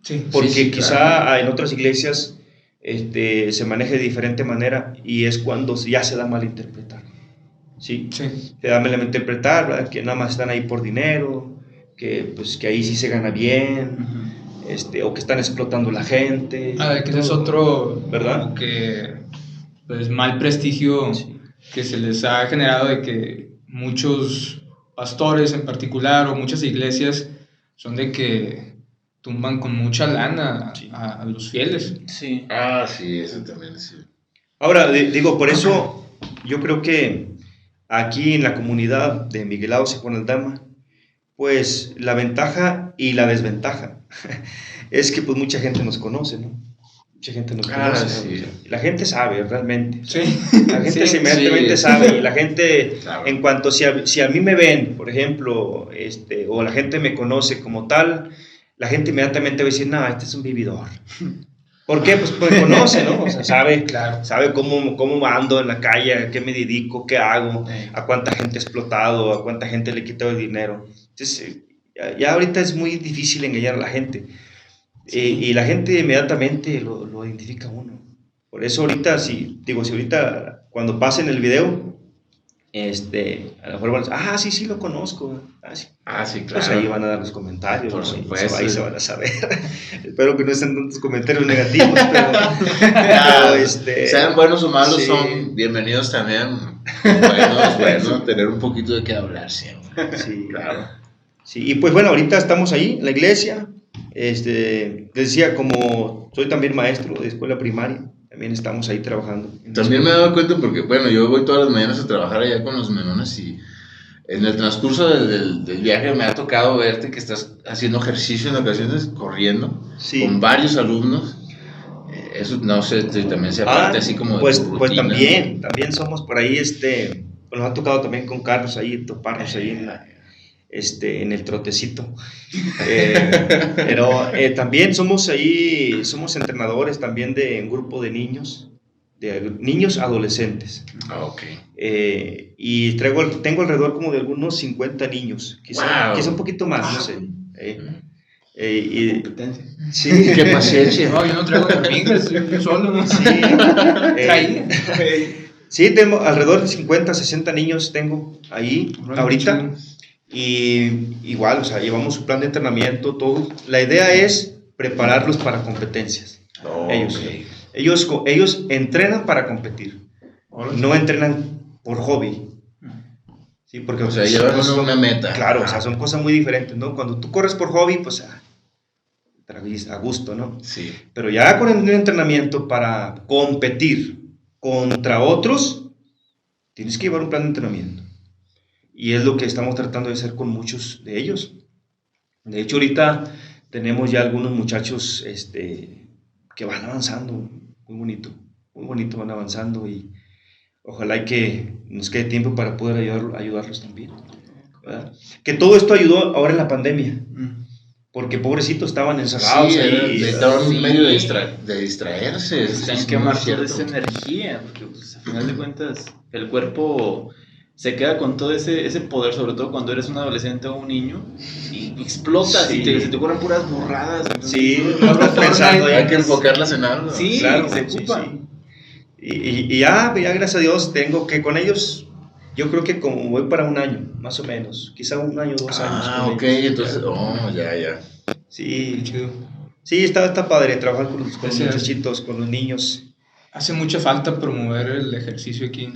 sí. Porque Sí, quizá claro. en otras iglesias se maneje de diferente manera y es cuando ya se da malinterpretar. ¿Sí? Sí. Se da malinterpretar, ¿verdad? Que nada más están ahí por dinero, que ahí sí se gana bien, o que están explotando la gente. Que ese es otro, ¿verdad? como que, pues, mal prestigio Sí. que se les ha generado de que muchos pastores en particular o muchas iglesias son de que tumban con mucha lana Sí. a los fieles. Sí. Sí, eso también sí. Ahora, digo, por eso yo creo que aquí en la comunidad de Miguelao y Juan Aldama, pues la ventaja y la desventaja es que pues mucha gente nos conoce, ¿no? Mucha gente nos conoce. Sí. ¿No? La gente sabe realmente. Sí. La gente Sí, inmediatamente sí. sabe. Y la gente, Claro. en cuanto si a mí me ven, por ejemplo, o la gente me conoce como tal, la gente inmediatamente va a decir, no, este es un vividor. ¿Por qué? Pues me conoce, ¿no? O sea, sabe, Claro. sabe cómo ando en la calle, a qué me dedico, qué hago, a cuánta gente he explotado, a cuánta gente le he quitado el dinero. Entonces, ya ahorita es muy difícil engañar a la gente. Y la gente inmediatamente lo identifica a uno. Por eso ahorita, si ahorita cuando pasen el video, a lo mejor van a decir, sí lo conozco. Sí. Sí, claro. Pues ahí van a dar los comentarios. Por ¿no? supuesto. Ahí se van a saber. Espero que no sean tantos comentarios negativos, Sean buenos o malos, sí. son bienvenidos también. Es bueno tener un poquito de qué hablar siempre. Sí, Claro. Sí, y pues bueno, ahorita estamos ahí en la iglesia. Les decía, como soy también maestro de escuela primaria, también estamos ahí trabajando. También me he dado cuenta porque, bueno, yo voy todas las mañanas a trabajar allá con los menones y en el transcurso del viaje me ha tocado verte que estás haciendo ejercicio en ocasiones, corriendo, Sí. con varios alumnos. Eso no sé si también sea parte así como pues, de tu pues rutina. también somos por ahí, pues nos ha tocado también con Carlos ahí, toparnos ahí en el trotecito. Pero también somos entrenadores también de un grupo de niños adolescentes. Ok. Y tengo alrededor como de algunos 50 niños, quizá un poquito más, no sé. Competencia. Sí. ¿Qué paseche? No, yo no traigo amigas, yo solo, ¿no? Sí. Traí. Sí, tengo alrededor de 50, 60 niños tengo ahí ahorita. Y igual, o sea, llevamos un plan de entrenamiento, todo. La idea es prepararlos para competencias. Ellos entrenan para competir, no entrenan por hobby. Sí, porque, o sea, llevan una meta. Claro, o sea, son cosas muy diferentes, ¿no? Cuando tú corres por hobby, pues a gusto, ¿no? Sí. Pero ya con el entrenamiento para competir contra otros, tienes que llevar un plan de entrenamiento. Y es lo que estamos tratando de hacer con muchos de ellos. De hecho, ahorita tenemos ya algunos muchachos que van avanzando, muy bonito van avanzando y ojalá y que nos quede tiempo para poder ayudarlos también, ¿verdad? Que todo esto ayudó ahora en la pandemia, porque pobrecitos estaban encerrados ahí. Necesitaban un medio de distraerse. Están quemando toda esa energía, porque pues, al final de cuentas el cuerpo se queda con todo ese poder, sobre todo cuando eres un adolescente o un niño, y explotas y se te ocurren puras burradas. Sí, no estás pensando. Hay que enfocarlas en algo. Sí, claro, se ocupan. Y ya gracias a Dios tengo que con ellos, yo creo que como voy para un año, más o menos, quizá un año, 2 años. Ok, entonces, ya. Sí, Qué chido. sí, está padre trabajar con los Gracias. muchachitos, con los niños. hace mucha falta promover el ejercicio aquí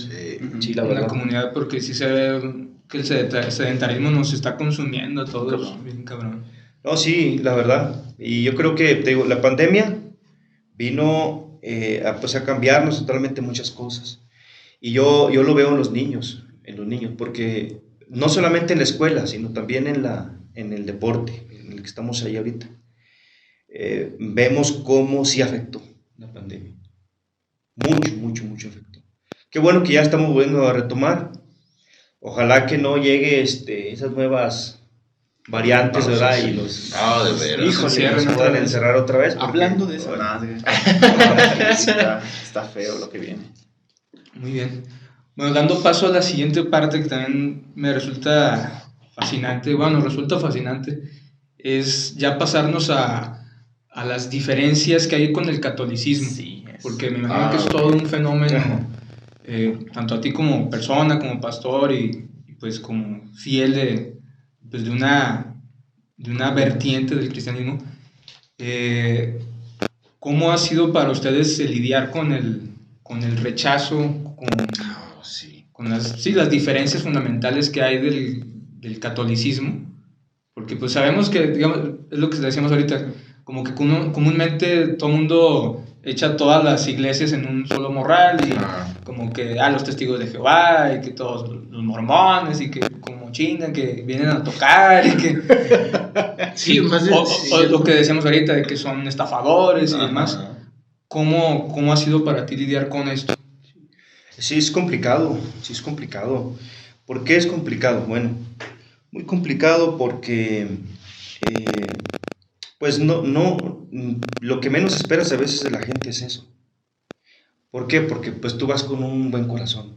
Sí, la en la verdad. comunidad, porque sí se ve que el sedentarismo nos está consumiendo a todos, bien cabrón. No, sí, la verdad. Y yo creo que, te digo, la pandemia vino pues a cambiarnos totalmente muchas cosas. Y yo lo veo en los niños, porque no solamente en la escuela, sino también en el deporte, en el que estamos ahí ahorita. Vemos cómo sí afectó la pandemia. Mucho, mucho, mucho afectó. Qué bueno que ya estamos volviendo a retomar. Ojalá que no llegue esas nuevas variantes, Vamos ¿verdad? así. Y los, No, de veras. híjole, Cierren nos otra puedan vez. encerrar otra vez. porque- Hablando de eso, Bueno, está feo lo que viene. Muy bien. Bueno, dando paso a la siguiente parte que también me resulta fascinante, es ya pasarnos a las diferencias que hay con el catolicismo. Sí, Porque me imagino que es todo un fenómeno, tanto a ti como persona, como pastor y pues como fiel pues de una vertiente del cristianismo. ¿Cómo ha sido para ustedes lidiar con el rechazo, Oh, sí. con las diferencias fundamentales que hay del catolicismo? Porque pues sabemos que, digamos, es lo que decíamos ahorita, como que comúnmente todo el mundo echa todas las iglesias en un solo morral y como que los testigos de Jehová y que todos los mormones y que como chingan, que vienen a tocar y que... Sí, más de- o lo que decíamos ahorita de que son estafadores y demás. Ajá. ¿Cómo ha sido para ti lidiar con esto? sí, es complicado, sí es complicado. ¿Por qué es complicado? Bueno, muy complicado porque, pues lo que menos esperas a veces de la gente es eso. ¿Por qué? Porque pues tú vas con un buen corazón,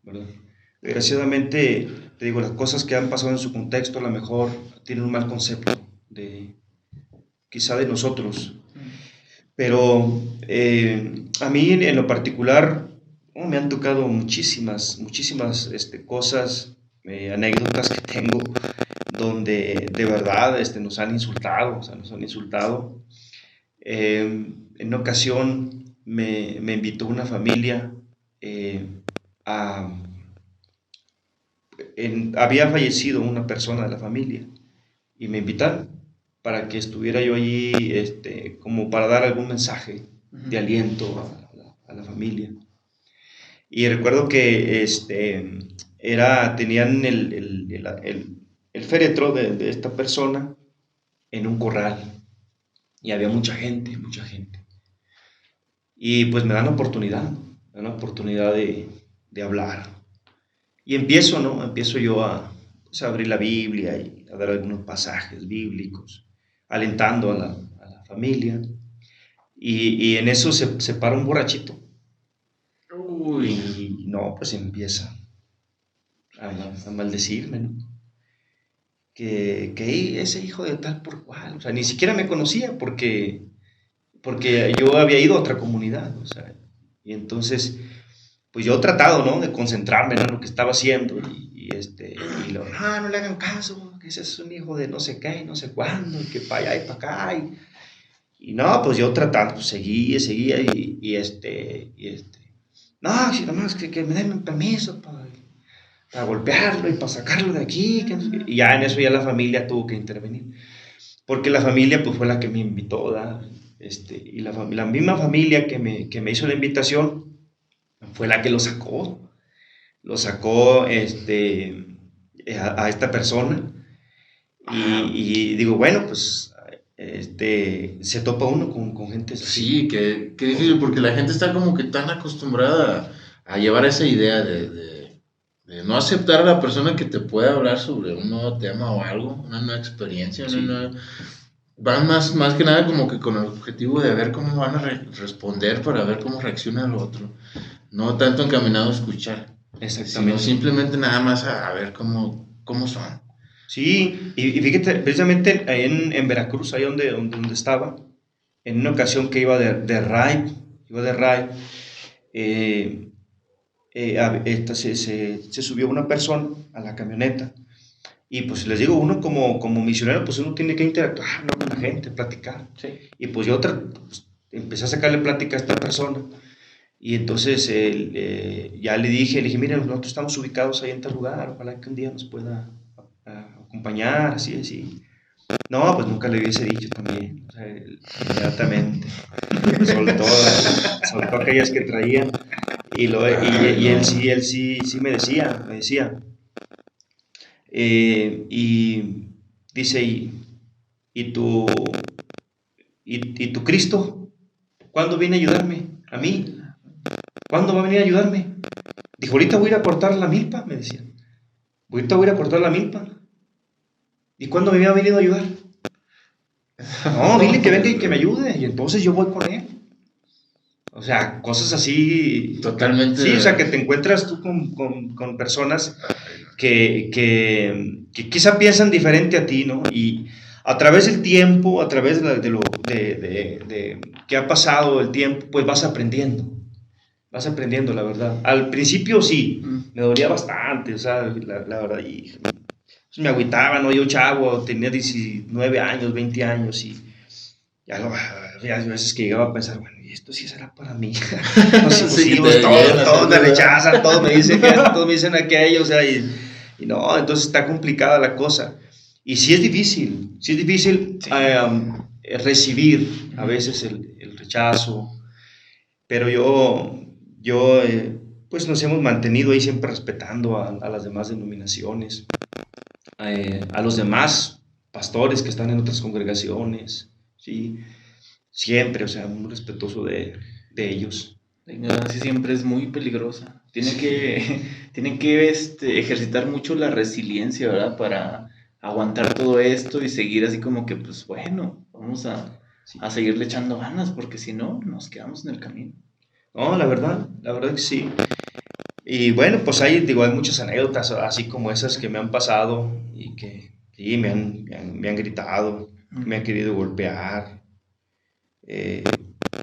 ¿verdad? Desgraciadamente, te digo, las cosas que han pasado en su contexto a lo mejor tienen un mal concepto quizá de nosotros. Pero a mí en lo particular me han tocado muchísimas cosas, anécdotas que tengo donde de verdad nos han insultado, o sea, nos han insultado. En una ocasión me invitó una familia a... había fallecido una persona de la familia y me invitaron para que estuviera yo allí como para dar algún mensaje de aliento a la familia. Y recuerdo que tenían el féretro de esta persona en un corral y había mucha gente, mucha gente. Y pues me dan la oportunidad de hablar. Y empiezo yo pues, a abrir la Biblia y a dar algunos pasajes bíblicos, alentando a la familia. Y en eso se para un borrachito. Y no, pues empieza a maldecirme, ¿no? Que ese hijo de tal por cual, o sea, ni siquiera me conocía porque yo había ido a otra comunidad, o sea, y entonces, pues yo he tratado, ¿no? De concentrarme, ¿no? En lo que estaba haciendo no le hagan caso, que ese es un hijo de no sé qué, no sé cuándo, y que para allá y para acá, y no, pues yo tratando, pues seguía, no, si nomás que me den permiso para golpearlo y para sacarlo de aquí, que no sé qué. Y ya en eso ya la familia tuvo que intervenir, porque la familia pues fue la que me invitó, ¿verdad? Y la misma familia que me hizo la invitación fue la que lo sacó a esta persona. Y digo, bueno, pues se topa uno con gente así. Sí, qué difícil, porque la gente está como que tan acostumbrada a llevar esa idea de no aceptar a la persona que te puede hablar sobre un nuevo tema o algo, una nueva experiencia, Sí. Van más que nada como que con el objetivo de ver cómo van a responder para ver cómo reacciona el otro. No tanto encaminado a escuchar, sino simplemente nada más a ver cómo son. Sí, y fíjate, precisamente ahí en Veracruz, ahí donde estaba, en una ocasión que iba de ride, se subió una persona a la camioneta. Y pues les digo, uno como misionero, pues uno tiene que interactuar, ¿no? Con la gente, platicar. Sí. Y pues yo empecé a sacarle plática a esta persona. Y entonces ya le dije, mira, nosotros estamos ubicados ahí en tal lugar, ojalá que un día nos pueda acompañar, así, así. No, pues nunca le hubiese dicho también, o sea, inmediatamente soltó aquellas que traía y él sí me decía, y dice, ¿y tu Cristo? ¿Cuándo viene a ayudarme? ¿A mí? ¿Cuándo va a venir a ayudarme? Dijo, ahorita voy a ir a cortar la milpa, me decía. Ahorita voy a ir a cortar la milpa. ¿Y cuándo me había venido a ayudar? No, dile que venga y que me ayude. Y entonces yo voy con él. O sea, cosas así. Totalmente. Sí, o sea, que te encuentras tú con personas que quizá piensan diferente a ti, ¿no? Y a través del tiempo, a través de que ha pasado el tiempo, pues vas aprendiendo. Vas aprendiendo, la verdad. Al principio sí, me dolía bastante, o sea, la verdad. Y pues me agüitaba, ¿no? Yo chavo, tenía 19 años, 20 años y ya hay veces que llegaba a pensar, bueno, ¿y esto sí será para mí? Los impulsivos, todos me rechazan, todos me dicen que esto, todos me dicen aquello, o sea, y no, entonces está complicada la cosa. Y sí es difícil recibir a veces el rechazo, pero yo pues nos hemos mantenido ahí siempre respetando a las demás denominaciones, a los demás pastores que están en otras congregaciones, ¿sí? Siempre, o sea, muy respetuoso de ellos. La ignorancia siempre es muy peligrosa. Tienen que ejercitar mucho la resiliencia, ¿verdad? Para aguantar todo esto y seguir así como que, pues bueno, vamos a seguirle echando ganas, porque si no, nos quedamos en el camino. No, la verdad que sí. Y bueno, pues hay muchas anécdotas así como esas que me han pasado y que sí, me han gritado, me han querido golpear,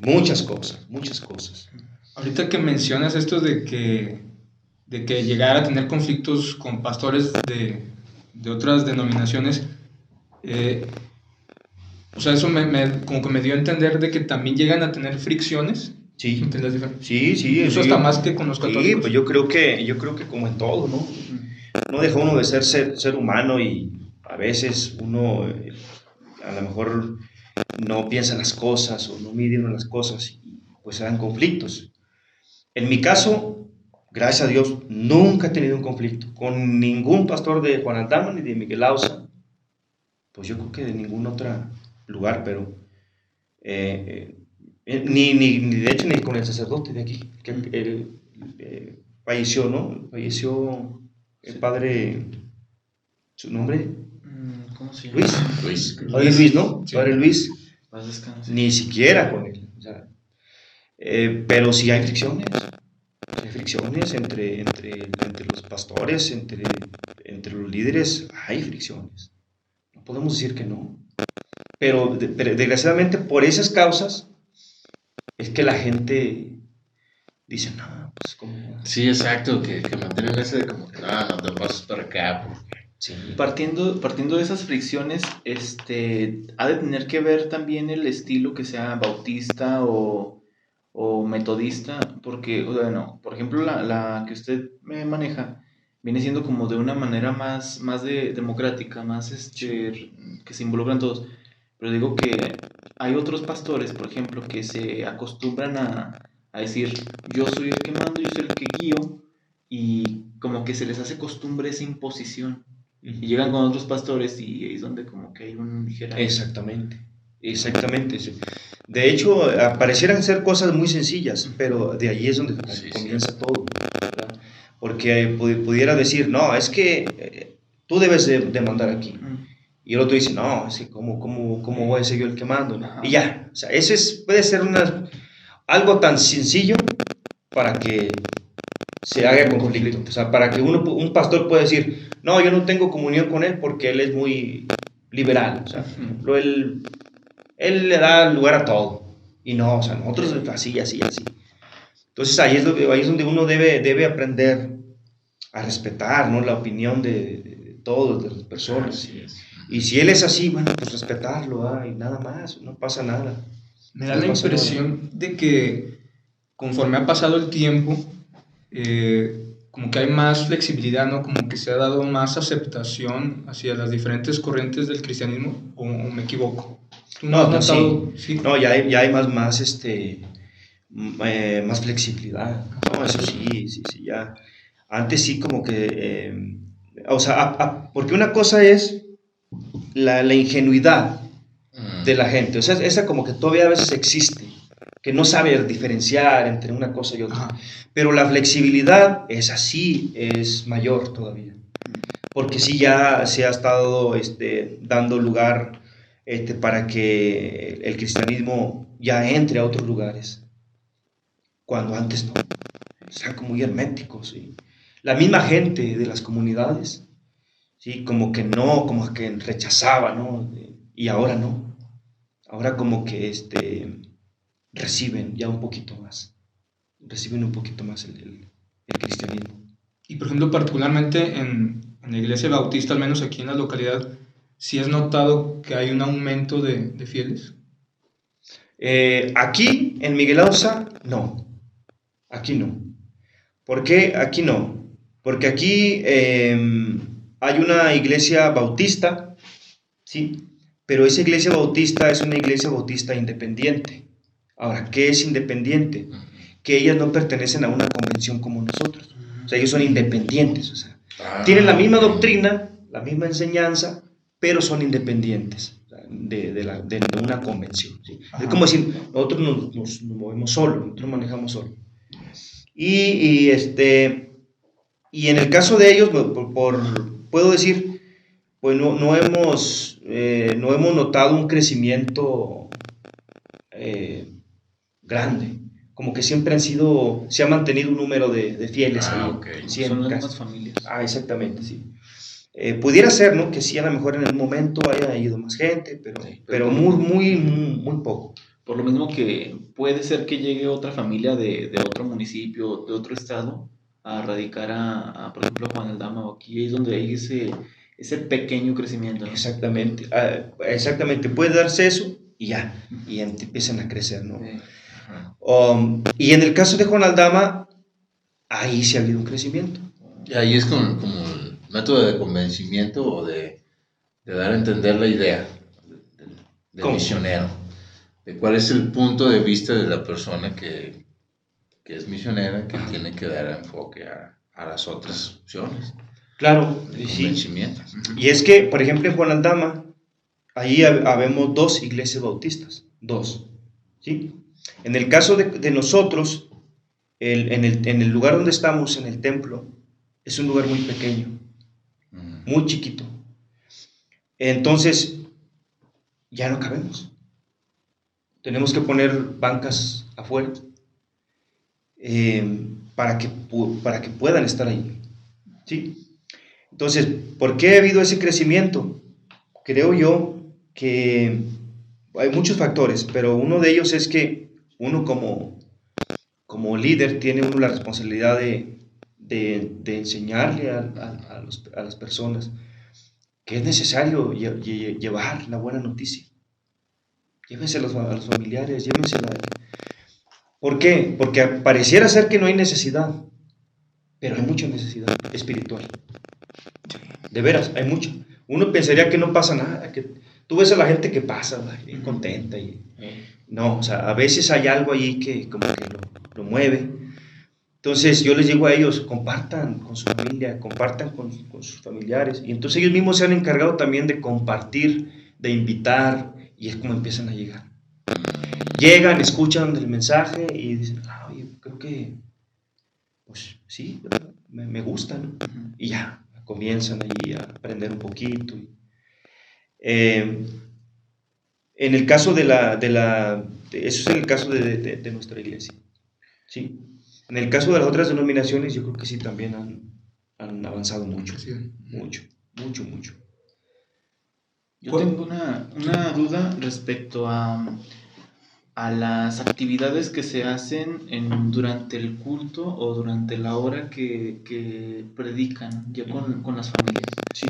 muchas cosas. Ahorita que mencionas esto de que llegar a tener conflictos con pastores de otras denominaciones, o sea, eso como que me dio a entender de que también llegan a tener fricciones. Sí, entre las diferentes. sí. Eso hasta más que con los católicos. Sí, pues yo creo que como en todo, ¿no? No deja uno de ser humano y a veces uno a lo mejor no piensa las cosas o no mide uno las cosas y pues se dan conflictos. En mi caso, gracias a Dios, nunca he tenido un conflicto con ningún pastor de Juan Aldama ni de Miguel Ausa, pues yo creo que de ningún otro lugar, pero ni de hecho ni con el sacerdote de aquí, que falleció, ¿no? Falleció el padre, ¿su nombre? ¿Cómo se llama? Luis. Padre Luis, ¿no? Sí. Padre Luis. Paz descanse. Ni siquiera con él. O sea, pero sí hay fricciones. Hay fricciones entre los pastores, entre los líderes, hay fricciones. No podemos decir que no. Pero desgraciadamente por esas causas es que la gente dice, no, pues como... Sí, exacto, que mantienen ese de como que no te pases para acá. Sí. Partiendo de esas fricciones, ha de tener que ver también el estilo, que sea bautista o metodista, porque, bueno, por ejemplo, la que usted me maneja viene siendo como de una manera más democrática, más que se involucran todos. Pero digo que hay otros pastores, por ejemplo, que se acostumbran a decir, yo soy el que mando, yo soy el que guío, y como que se les hace costumbre esa imposición. Y llegan con otros pastores y ahí es donde como que hay un ligero... Exactamente. Sí. De hecho, parecieran ser cosas muy sencillas, pero de ahí es donde comienza todo, ¿verdad? Porque pudiera decir, no, es que tú debes de mandar aquí. Y el otro dice, no, es que ¿cómo voy a ser yo el que mando? ¿No? Y ya, o sea, puede ser algo tan sencillo para que se haga conflicto. O sea, para que un pastor pueda decir, no, yo no tengo comunión con él porque él es muy liberal. O sea, por ejemplo, él le da lugar a todo. Y no, o sea, nosotros así. Entonces ahí es donde uno debe aprender a respetar, ¿no? La opinión de todos, de las personas. Y si él es así, bueno, pues respetarlo, y nada más, no pasa nada. Me da la impresión de que conforme ha pasado el tiempo, como que hay más flexibilidad, ¿no? Como que se ha dado más aceptación hacia las diferentes corrientes del cristianismo, o me equivoco. ¿Tú no has notado? Sí. Sí. No, ya hay más flexibilidad. No, eso sí, ya. Antes sí como que, o sea, porque una cosa es la ingenuidad de la gente, o sea, esa como que todavía a veces existe, que no sabe diferenciar entre una cosa y otra. Ajá. Pero la flexibilidad es mayor todavía, porque sí ya se ha estado dando lugar para que el cristianismo ya entre a otros lugares, cuando antes no, o sea, como muy herméticos, ¿sí? La misma gente de las comunidades, ¿sí? Como que no, como que rechazaba, ¿no? Y ahora no, ahora como que reciben ya un poquito más, reciben un poquito más el cristianismo. Y por ejemplo, particularmente en la iglesia bautista, al menos aquí en la localidad, ¿sí has notado que hay un aumento de fieles? Aquí en Miguel Ausa, no. Aquí no. ¿Por qué aquí no? Porque aquí hay una iglesia bautista, ¿sí? Pero esa iglesia bautista es una iglesia bautista independiente. Ahora, ¿qué es independiente? Que ellas no pertenecen a una convención como nosotros. O sea, ellos son independientes. O sea, tienen la misma doctrina, la misma enseñanza, pero son independientes de una convención, ¿sí? Es como decir, nosotros nos movemos solos, nosotros manejamos solos. Y en el caso de ellos, puedo decir, pues no hemos notado un crecimiento grande. Como que siempre se ha mantenido un número de fieles ahí. Okay. Son las mismas familias. Exactamente, sí. Pudiera ser, ¿no? Que sí, a lo mejor en el momento haya ido más gente, pero muy poco. Por lo mismo que puede ser que llegue otra familia de otro municipio, de otro estado, a radicar por ejemplo, Juan Aldama, o aquí es donde hay ese pequeño crecimiento, ¿no? Exactamente, puede darse eso y ya, y empiezan a crecer, ¿no? Sí. Y en el caso de Juan Aldama, ahí sí ha habido un crecimiento. Y ahí es como el método de convencimiento o de dar a entender la idea del misionero, de cuál es el punto de vista de la persona que es misionera, que tiene que dar enfoque a las otras opciones. Claro, de sí. Convencimiento. Y es que, por ejemplo, en Juan Aldama, ahí habemos 2 iglesias bautistas, 2, ¿sí? En el caso de nosotros, en el lugar donde estamos, en el templo, es un lugar muy pequeño, muy chiquito. Entonces, ya no cabemos. Tenemos que poner bancas afuera para que puedan estar ahí, ¿sí? Entonces, ¿por qué ha habido ese crecimiento? Creo yo que hay muchos factores, pero uno de ellos es que uno como líder tiene la responsabilidad de enseñarle a las personas que es necesario llevar la buena noticia. Llévense a los familiares, llévensela. ¿Por qué? Porque pareciera ser que no hay necesidad, pero hay mucha necesidad espiritual. De veras, hay mucha. Uno pensaría que no pasa nada, que tú ves a la gente que pasa, bien contenta. No, o sea, a veces hay algo ahí que como que lo mueve. Entonces yo les digo a ellos, compartan con su familia, compartan con sus familiares. Y entonces ellos mismos se han encargado también de compartir, de invitar, y es como empiezan a llegar. Llegan, escuchan el mensaje y dicen, oye, creo que, pues sí, me gusta, ¿no? Y ya, comienzan ahí a aprender un poquito. En el caso eso es en el caso de nuestra iglesia, ¿sí? En el caso de las otras denominaciones, yo creo que sí también han avanzado mucho, Sí. mucho. Yo tengo una duda respecto a las actividades que se hacen durante el culto o durante la hora que predican ya con las familias. Sí.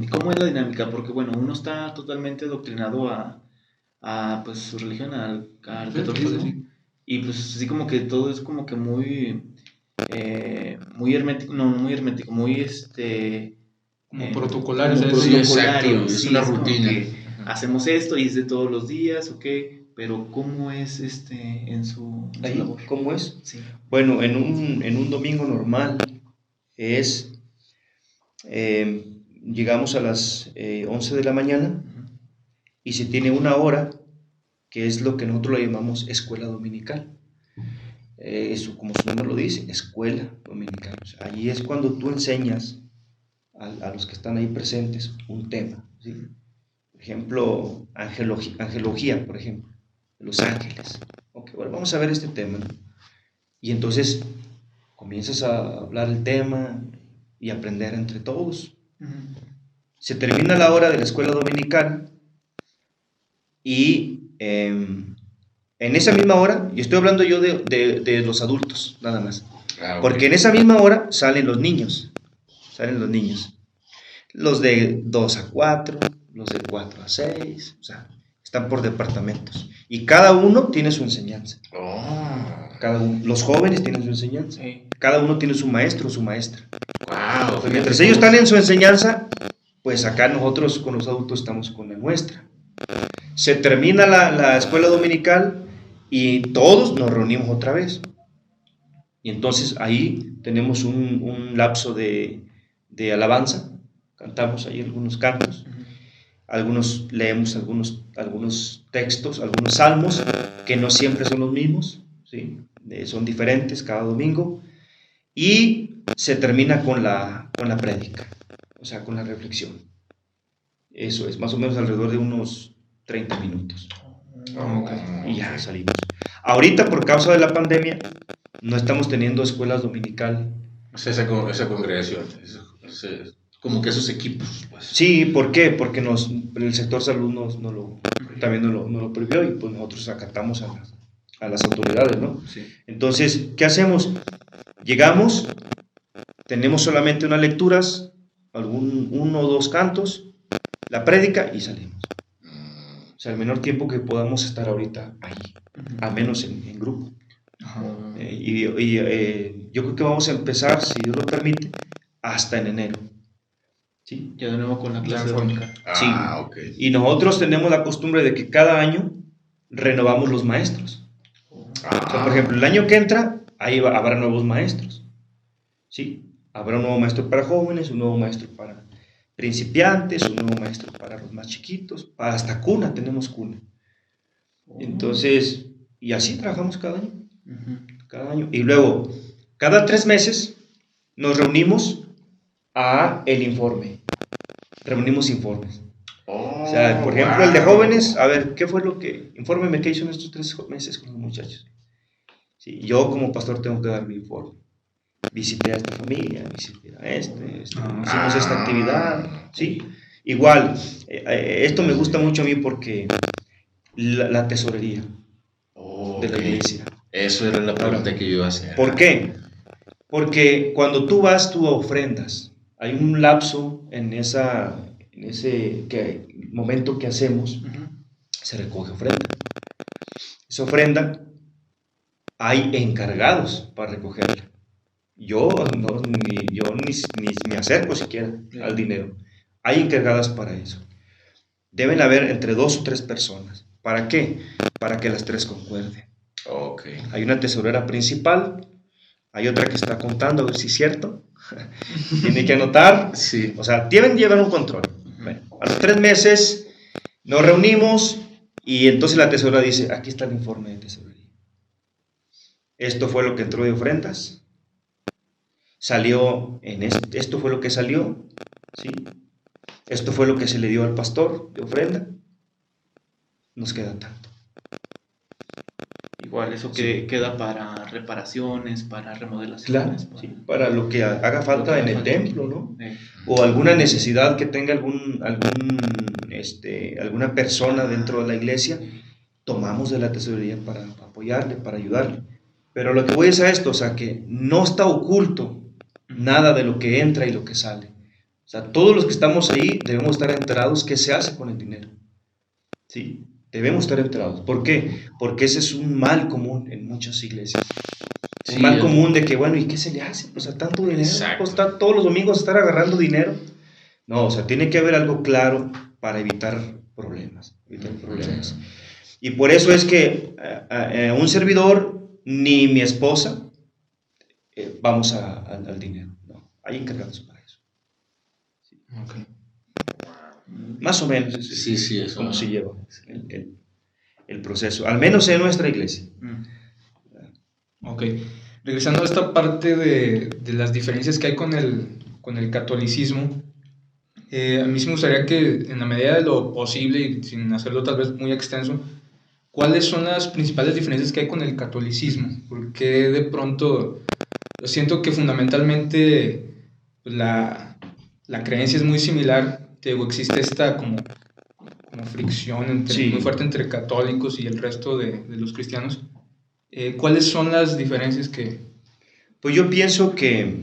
¿Cómo es la dinámica? Porque bueno, uno está totalmente adoctrinado a pues, su religión, al catolicismo, Y pues así como que todo es como que muy hermético, no muy hermético, muy Como protocolario, como o sea, Sí, protocolario, exacto, es sí, una es como rutina. que hacemos esto y es de todos los días, ok, pero ¿cómo es en su Ahí, labor? ¿cómo es? Sí. Bueno, en un domingo normal es, llegamos a las 11 de la mañana y se tiene una hora que es lo que nosotros le llamamos escuela dominical. Eso, como su nombre lo dice, escuela dominical. O sea, allí es cuando tú enseñas a los que están ahí presentes un tema, ¿sí? Por ejemplo, angelología, por ejemplo, los ángeles. Ok, bueno, vamos a ver este tema, ¿no? Y entonces comienzas a hablar el tema y aprender entre todos. Se termina la hora de la escuela dominical y en esa misma hora, y estoy hablando yo de los adultos, nada más, Ah, ok. porque en esa misma hora salen los niños, los de 2 a 4, los de 4 a 6, o sea, están por departamentos, y cada uno tiene su enseñanza, Oh, los jóvenes tienen su enseñanza, Sí. cada uno tiene su maestro o su maestra. wow. Pues mientras ellos están en su enseñanza, pues acá nosotros con los adultos estamos con la nuestra. Se termina la escuela dominical y todos nos reunimos otra vez. Y entonces ahí tenemos un lapso de alabanza, cantamos ahí algunos cantos, algunos leemos algunos textos, algunos salmos, que no siempre son los mismos, ¿sí? Son diferentes cada domingo, y se termina con la prédica, o sea, con la reflexión. Eso es más o menos alrededor de unos 30 minutos. Y ya salimos. Ahorita, por causa de la pandemia, no estamos teniendo escuelas dominical. O sea, esa congregación, como que esos equipos, pues. Sí, ¿por qué? Porque el sector salud también no lo prohibió y pues nosotros acatamos a las autoridades, ¿no? Sí. Entonces, ¿qué hacemos? Llegamos, tenemos solamente unas lecturas, uno o dos cantos, la prédica y salimos. O sea, el menor tiempo que podamos estar ahorita ahí, al menos en grupo. Yo creo que vamos a empezar, si Dios lo permite, hasta en enero. ¿Sí? Ya de nuevo con la clase Ya, dominical. Sí. Ok. Y nosotros tenemos la costumbre de que cada año renovamos los maestros. O sea, por ejemplo, el año que entra, habrá nuevos maestros. ¿Sí? Habrá un nuevo maestro para jóvenes, un nuevo maestro para principiantes, un nuevo maestro para los más chiquitos, hasta cuna, tenemos cuna. Entonces, y así trabajamos cada año. Cada año. Y luego, cada 3 meses, nos reunimos a el informe. Reunimos informes. O sea, por ejemplo, el de jóvenes, a ver, ¿qué fue lo que? Infórmeme qué hizo en estos 3 meses con los muchachos. Sí, yo como pastor tengo que dar mi informe. Visité a esta familia, visité a hicimos esta actividad, ¿sí? Igual, esto me gusta mucho a mí porque la tesorería de la iglesia. Eso era la pregunta que yo iba a hacer. ¿Por qué? Porque cuando tú vas, tú ofrendas. Hay un lapso en ese momento que hacemos, se recoge ofrenda. Esa ofrenda, hay encargados para recogerla. Yo ni me acerco siquiera al dinero. Hay encargadas para eso. Deben haber entre 2 o 3 personas. ¿Para qué? Para que las 3 concuerden. Ok. Hay una tesorera principal, hay otra que está contando a ver si es cierto. Tiene que anotar. Sí. O sea, deben llevar un control. Bueno, a los 3 meses nos reunimos y entonces la tesorera dice, aquí está el informe de tesorería. Esto fue lo que entró de ofrendas. Esto fue lo que salió, ¿sí? Esto fue lo que se le dio al pastor de ofrenda. Nos queda tanto. Igual, eso que queda para reparaciones, para remodelaciones. Claro, sí, para lo que haga falta en el templo, ¿no? Sí. O alguna necesidad que tenga alguna persona dentro de la iglesia, tomamos de la tesorería para apoyarle, para ayudarle. Pero lo que voy es a esto, o sea, que no está oculto nada de lo que entra y lo que sale. O sea, todos los que estamos ahí debemos estar enterados qué se hace con el dinero. ¿Sí? Debemos estar enterados. ¿Por qué? Porque ese es un mal común en muchas iglesias. Sí, Un mal común de que, bueno, ¿y qué se le hace? Pues a tanto dinero, Exacto. pues todos los domingos estar agarrando dinero. No, o sea, tiene que haber algo claro para evitar problemas. Y por eso es que un servidor, ni mi esposa, vamos al dinero. No, hay encargados para eso. Ok. Más o menos Sí, es eso, como ¿no? se lleva el proceso, al menos en nuestra iglesia. Ok. Regresando a esta parte de las diferencias que hay con el catolicismo, a mí sí me gustaría que, en la medida de lo posible y sin hacerlo tal vez muy extenso, ¿cuáles son las principales diferencias que hay con el catolicismo? Porque de pronto yo siento que fundamentalmente pues, la creencia es muy similar. Te digo, existe esta como fricción Sí. muy fuerte entre católicos y el resto de los cristianos. ¿Cuáles son las diferencias que...? Pues yo pienso que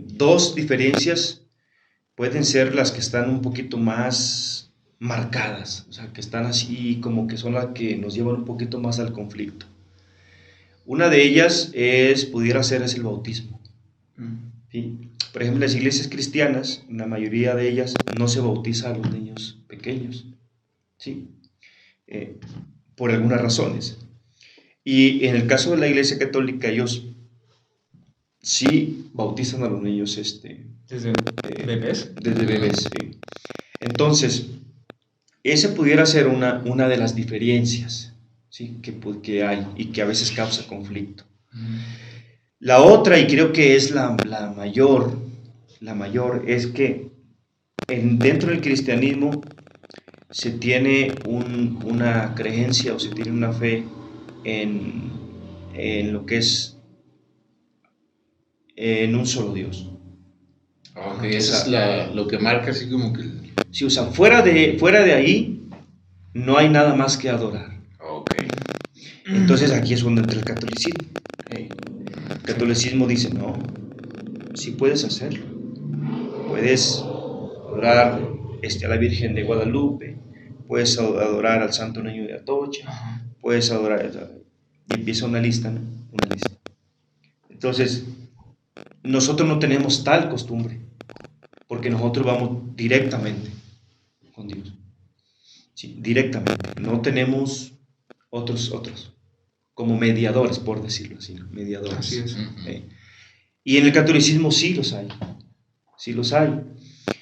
dos diferencias pueden ser las que están un poquito más marcadas, o sea, que están así como que son las que nos llevan un poquito más al conflicto. Una de ellas pudiera ser el bautismo. ¿Sí? Por ejemplo, las iglesias cristianas, la mayoría de ellas no se bautiza a los niños pequeños, ¿sí? Por algunas razones. Y en el caso de la iglesia católica, ellos sí bautizan a los niños ¿Desde bebés? desde bebés. Sí. Entonces, esa pudiera ser una de las diferencias, ¿sí? que hay y que a veces causa conflicto. La otra, y creo que es la mayor, es que dentro del cristianismo se tiene una creencia o se tiene una fe en lo que es en un solo Dios. Ok, eso es lo que marca así como que... Sí, o sea, fuera de ahí no hay nada más que adorar. Ok. Entonces aquí es donde entra el catolicismo. El catolicismo dice, no, sí puedes hacerlo. Puedes adorar a la Virgen de Guadalupe, puedes adorar al Santo Niño de Atocha, puedes adorar, y empieza una lista, ¿no? Una lista. Entonces, nosotros no tenemos tal costumbre, porque nosotros vamos directamente con Dios. Sí, directamente. No tenemos otros, como mediadores, por decirlo así, ¿no? Mediadores. Así es. Y en el catolicismo sí los hay. Sí los hay.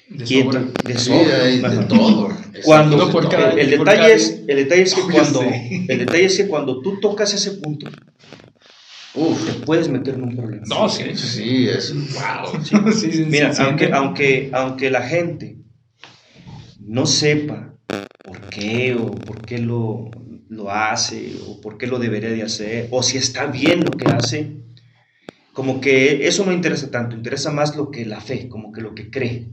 De Y sobra. de Sí, sobra. hay de Ajá. todo. Cuando, No, por cada- el por detalle cada- es que Oye, cuando sí. el detalle es que cuando tú tocas ese punto, te Uf. puedes meter en un problema. No, sí. Sí, es... Wow. Sí, sí, Mira, sí, aunque la gente no sepa por qué lo hace, o por qué lo debería de hacer, o si está bien lo que hace, como que eso no interesa tanto, interesa más lo que la fe, como que lo que cree.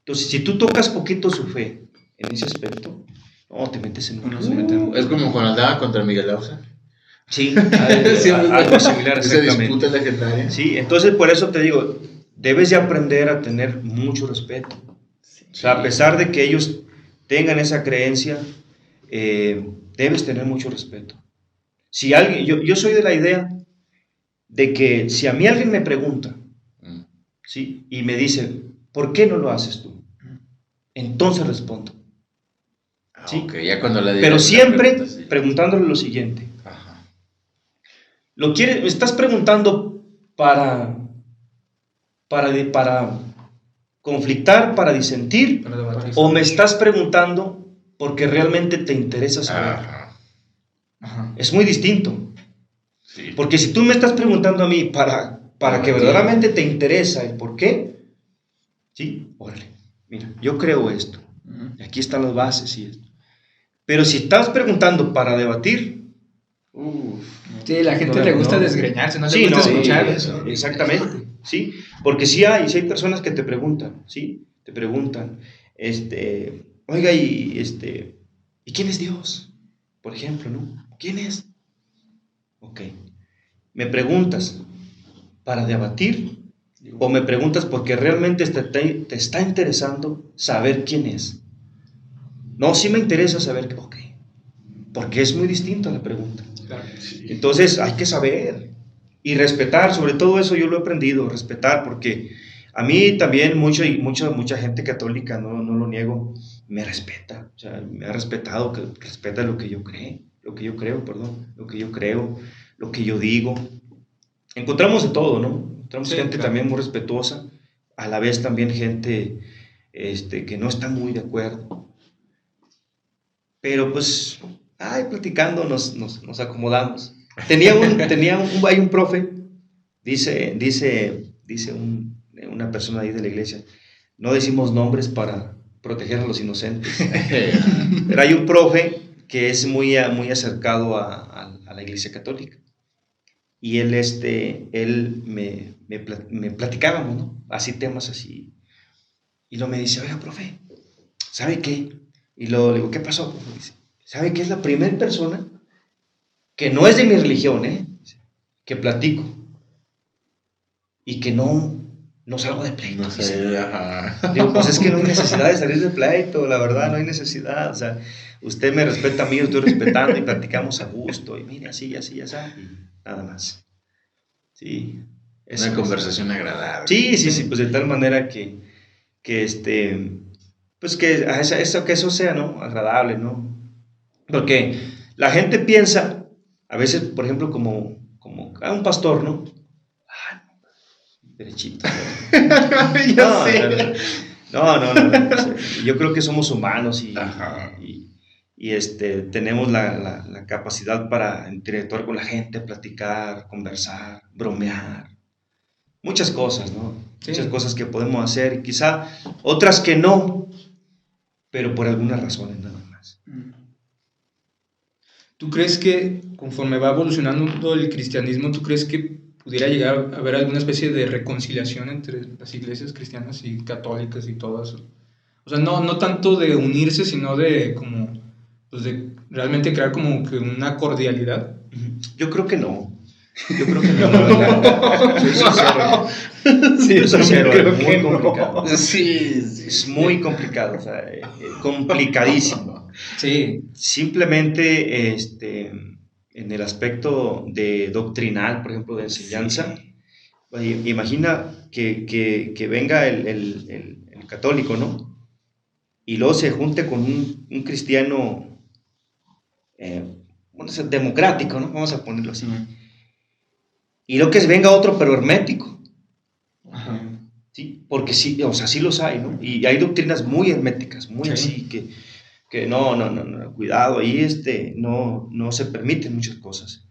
Entonces, si tú tocas poquito su fe en ese aspecto, no, te metes en Uno se mete en un Es como cuando andaba contra Miguel Ausa. Sí, Sí, algo similar, esa exactamente. disputa legendaria. Sí, entonces por eso te digo, debes de aprender a tener mucho respeto. O sea, a pesar de que ellos tengan esa creencia, debes tener mucho respeto. Si alguien, yo soy de la idea de que si a mí alguien me pregunta, ¿sí? Y me dice, ¿por qué no lo haces tú? Entonces respondo. ¿Sí? Ok, ya cuando la Pero siempre pregunta, sí. preguntándole lo siguiente. Ajá. ¿Me estás preguntando para conflictar, para disentir? Para debatir. ¿O me estás preguntando porque realmente te interesa saber? Ajá. Ajá. Es muy distinto. Sí. Porque si tú me estás preguntando a mí para que verdaderamente te interesa el por qué, sí, órale, mira, yo creo esto, y aquí están las bases y esto. Pero si estás preguntando para debatir, Sí, la gente le gusta desgreñarse, no le sí, gusta no, escuchar. eso. Exactamente, sí, porque sí hay personas que te preguntan, sí, te preguntan, oiga, ¿y quién es Dios? Por ejemplo, ¿no? ¿Quién es? Ok, ¿me preguntas para debatir o me preguntas porque realmente te está interesando saber quién es? No, sí me interesa saber, ok, porque es muy distinto a la pregunta. Claro. Entonces hay que saber y respetar, sobre todo eso yo lo he aprendido, respetar, porque a mí también mucha gente católica, no lo niego, me respeta, o sea, me ha respetado, que respeta lo que yo creo, lo que yo digo. Encontramos de todo, ¿no? Encontramos Sí, gente claro. también muy respetuosa, a la vez también gente que no está muy de acuerdo. Pero pues, platicando nos acomodamos. Hay un profe, dice una persona ahí de la iglesia, no decimos nombres para proteger a los inocentes, pero hay un profe que es muy acercado a la iglesia católica. Y él me platicábamos, ¿no? Así temas así. Y luego me dice, oiga, profe, ¿sabe qué? Y luego le digo, ¿qué pasó? Profe? Dice, ¿sabe qué es la primera persona que no es de mi religión, que platico y que no salgo de pleito? No Dice. sé, ajá. Digo, pues es que no hay necesidad de salir de pleito, la verdad, no hay necesidad. O sea, usted me respeta a mí, yo estoy respetando y platicamos a gusto. Y mire, así, y nada más. Sí. Una conversación agradable. Sí, pues de tal manera que pues que eso sea, ¿no? Agradable, ¿no? Porque la gente piensa, a veces, por ejemplo, como un pastor, ¿no? Derechito. Ya sé. No. Yo creo que somos humanos y tenemos la capacidad para interactuar con la gente, platicar, conversar, bromear. Muchas cosas, ¿no? Sí. Muchas cosas que podemos hacer y quizá otras que no, pero por algunas razones nada más. ¿Tú crees que conforme va evolucionando el cristianismo, tú crees que pudiera llegar a haber alguna especie de reconciliación entre las iglesias cristianas y católicas y todas? O sea, no tanto de unirse, sino de como, pues de realmente crear como que una cordialidad. Yo creo que no. Soy sincero. Sí, Soy sincero, creo es que muy complicado. no. Sí. Es muy complicado, o sea, complicadísimo. Sí. Simplemente en el aspecto de doctrinal, por ejemplo, de enseñanza, imagina que venga el católico, ¿no? Y luego se junte con un cristiano democrático, ¿no? Vamos a ponerlo así. Y luego que venga otro pero hermético. Ajá. Sí, porque sí, o sea, sí los hay, ¿no? Y hay doctrinas muy herméticas, muy así, que no, cuidado, ahí no se permiten muchas cosas.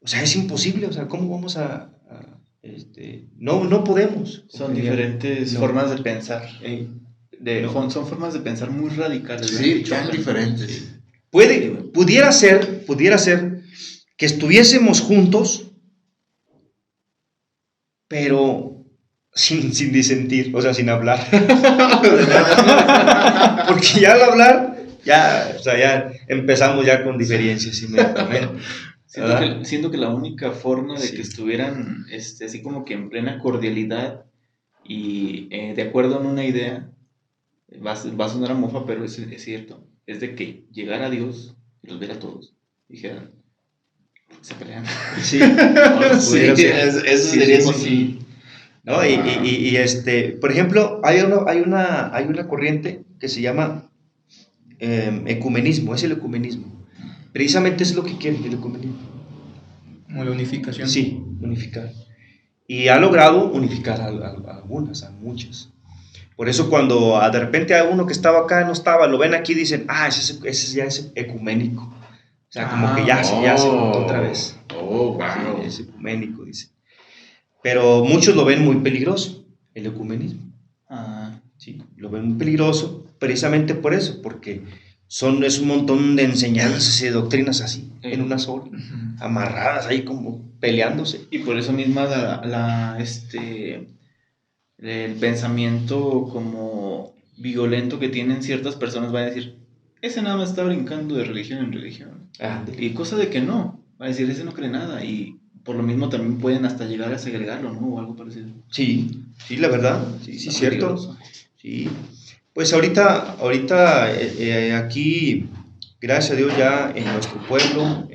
O sea, es imposible, o sea, ¿cómo vamos no podemos. Son diferentes formas de pensar. Son formas de pensar muy radicales. Sí, tan diferentes. Pudiera ser que estuviésemos juntos, pero sin disentir, o sea, sin hablar. Porque ya al hablar, ya empezamos ya con diferencias inmediatamente. Siento que la única forma de que estuvieran así como que en plena cordialidad y de acuerdo en una idea, va a sonar a mofa, pero es cierto, es de que llegara a Dios y los viera a todos y dijeran, ¿por qué se pelean? Sí, Eso sería así. ¿No? Por ejemplo, hay una corriente que se llama ecumenismo, es el ecumenismo. Precisamente es lo que quiere el ecumenismo. Como la unificación. Sí, unificar. Y ha logrado unificar a algunas, a muchas. Por eso cuando de repente hay uno que estaba acá, no estaba, lo ven aquí y dicen, ese ya es ecuménico. O sea, como que ya se juntó otra vez. Oh, wow. Sí, es ecuménico, dice. Pero muchos lo ven muy peligroso, el ecumenismo. Sí, lo ven muy peligroso precisamente por eso, porque es un montón de enseñanzas y de doctrinas así, en una sola, amarradas ahí como peleándose. Y por eso misma el pensamiento como violento que tienen ciertas personas va a decir, ese nada más está brincando de religión en religión. Y cosa de que no, va a decir, ese no cree nada, y por lo mismo también pueden hasta llegar a segregarlo, ¿no? O algo parecido. Sí, la verdad, sí, cierto. Sí. Pues ahorita aquí gracias a Dios ya en nuestro pueblo,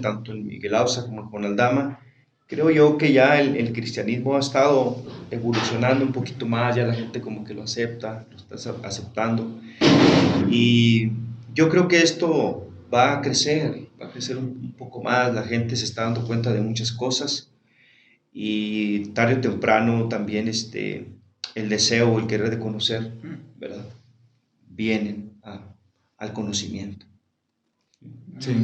tanto en Miguel Ausa como en Conaldama, creo yo que ya el cristianismo ha estado evolucionando un poquito más, ya la gente como que lo acepta, lo está aceptando. Y yo creo que esto va a crecer un poco más, la gente se está dando cuenta de muchas cosas y tarde o temprano también el deseo o el querer de conocer, ¿verdad? Vienen al conocimiento. Sí.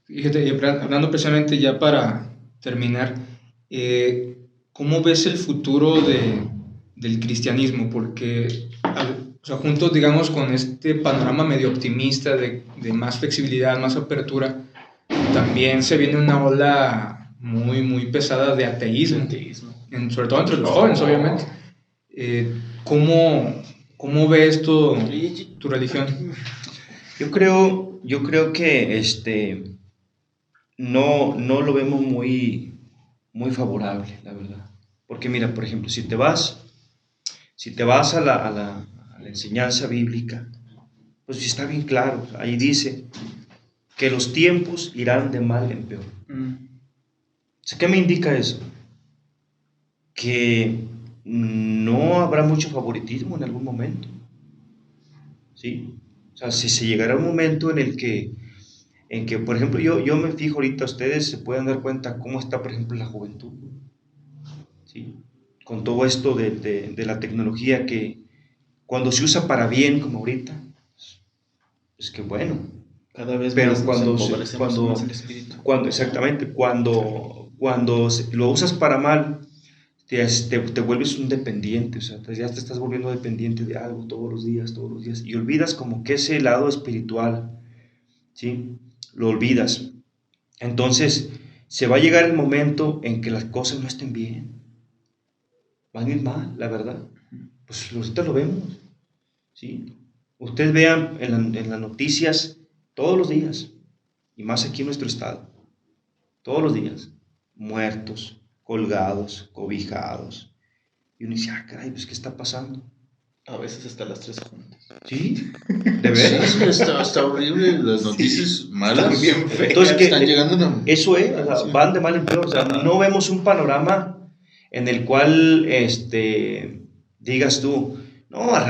Fíjate, y hablando precisamente ya para terminar, ¿cómo ves el futuro del cristianismo? Porque, o sea, juntos, digamos, con este panorama medio optimista de más flexibilidad, más apertura, también se viene una ola muy, muy pesada de ateísmo, sobre todo entre los jóvenes, obviamente. ¿Cómo ves tu religión? Yo creo que no lo vemos muy, muy favorable, la verdad. Porque mira, por ejemplo, si te vas a la enseñanza bíblica, pues está bien claro, ahí dice que los tiempos irán de mal en peor. ¿Qué me indica eso? Que no habrá mucho favoritismo en algún momento, ¿sí? O sea, si se llegará un momento en que, por ejemplo, yo me fijo ahorita, ustedes se pueden dar cuenta cómo está, por ejemplo, la juventud, ¿sí? Con todo esto de la tecnología que cuando se usa para bien, como ahorita, pues que bueno. Cada vez pero más cuando nos empobrecemos más el espíritu. Cuando lo usas para mal, te vuelves un dependiente, o sea, ya te estás volviendo dependiente de algo todos los días, y olvidas como que ese lado espiritual, ¿sí? Lo olvidas. Entonces, se va a llegar el momento en que las cosas no estén bien, van a ir mal, la verdad. Pues ahorita lo vemos, ¿sí? Ustedes vean en las noticias todos los días, y más aquí en nuestro estado, todos los días, muertos, colgados, cobijados. Y uno dice, caray, pues ¿qué está pasando? A veces hasta las 3 juntas. ¿Sí? ¿De veras? Sí, está horrible, las noticias malas. Están bien feas. Entonces, Están llegando. eso es, o sea, Sí. van de mal en peor. O sea, no vemos un panorama en el cual digas tú, no, al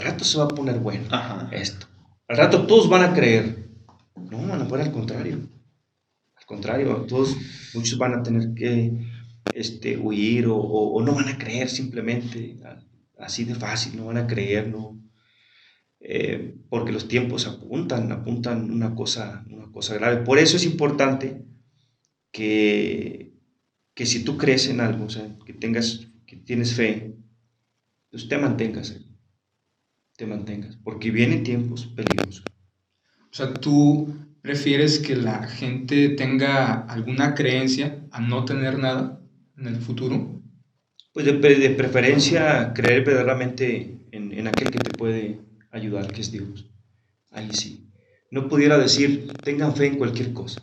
rato se va a poner bueno. Ajá. Esto. Al rato todos van a creer. No, van a poner al contrario. Al contrario, muchos van a tener que huir o no van a creer simplemente así de fácil, no van a creer, no. Porque los tiempos apuntan una cosa grave. Por eso es importante que si tú crees en algo, o sea, que tienes fe, pues te mantengas, porque vienen tiempos peligrosos. O sea, ¿tú prefieres que la gente tenga alguna creencia a no tener nada en el futuro? Pues de preferencia creer verdaderamente en aquel que te puede ayudar, que es Dios. Ahí sí. No pudiera decir, tengan fe en cualquier cosa,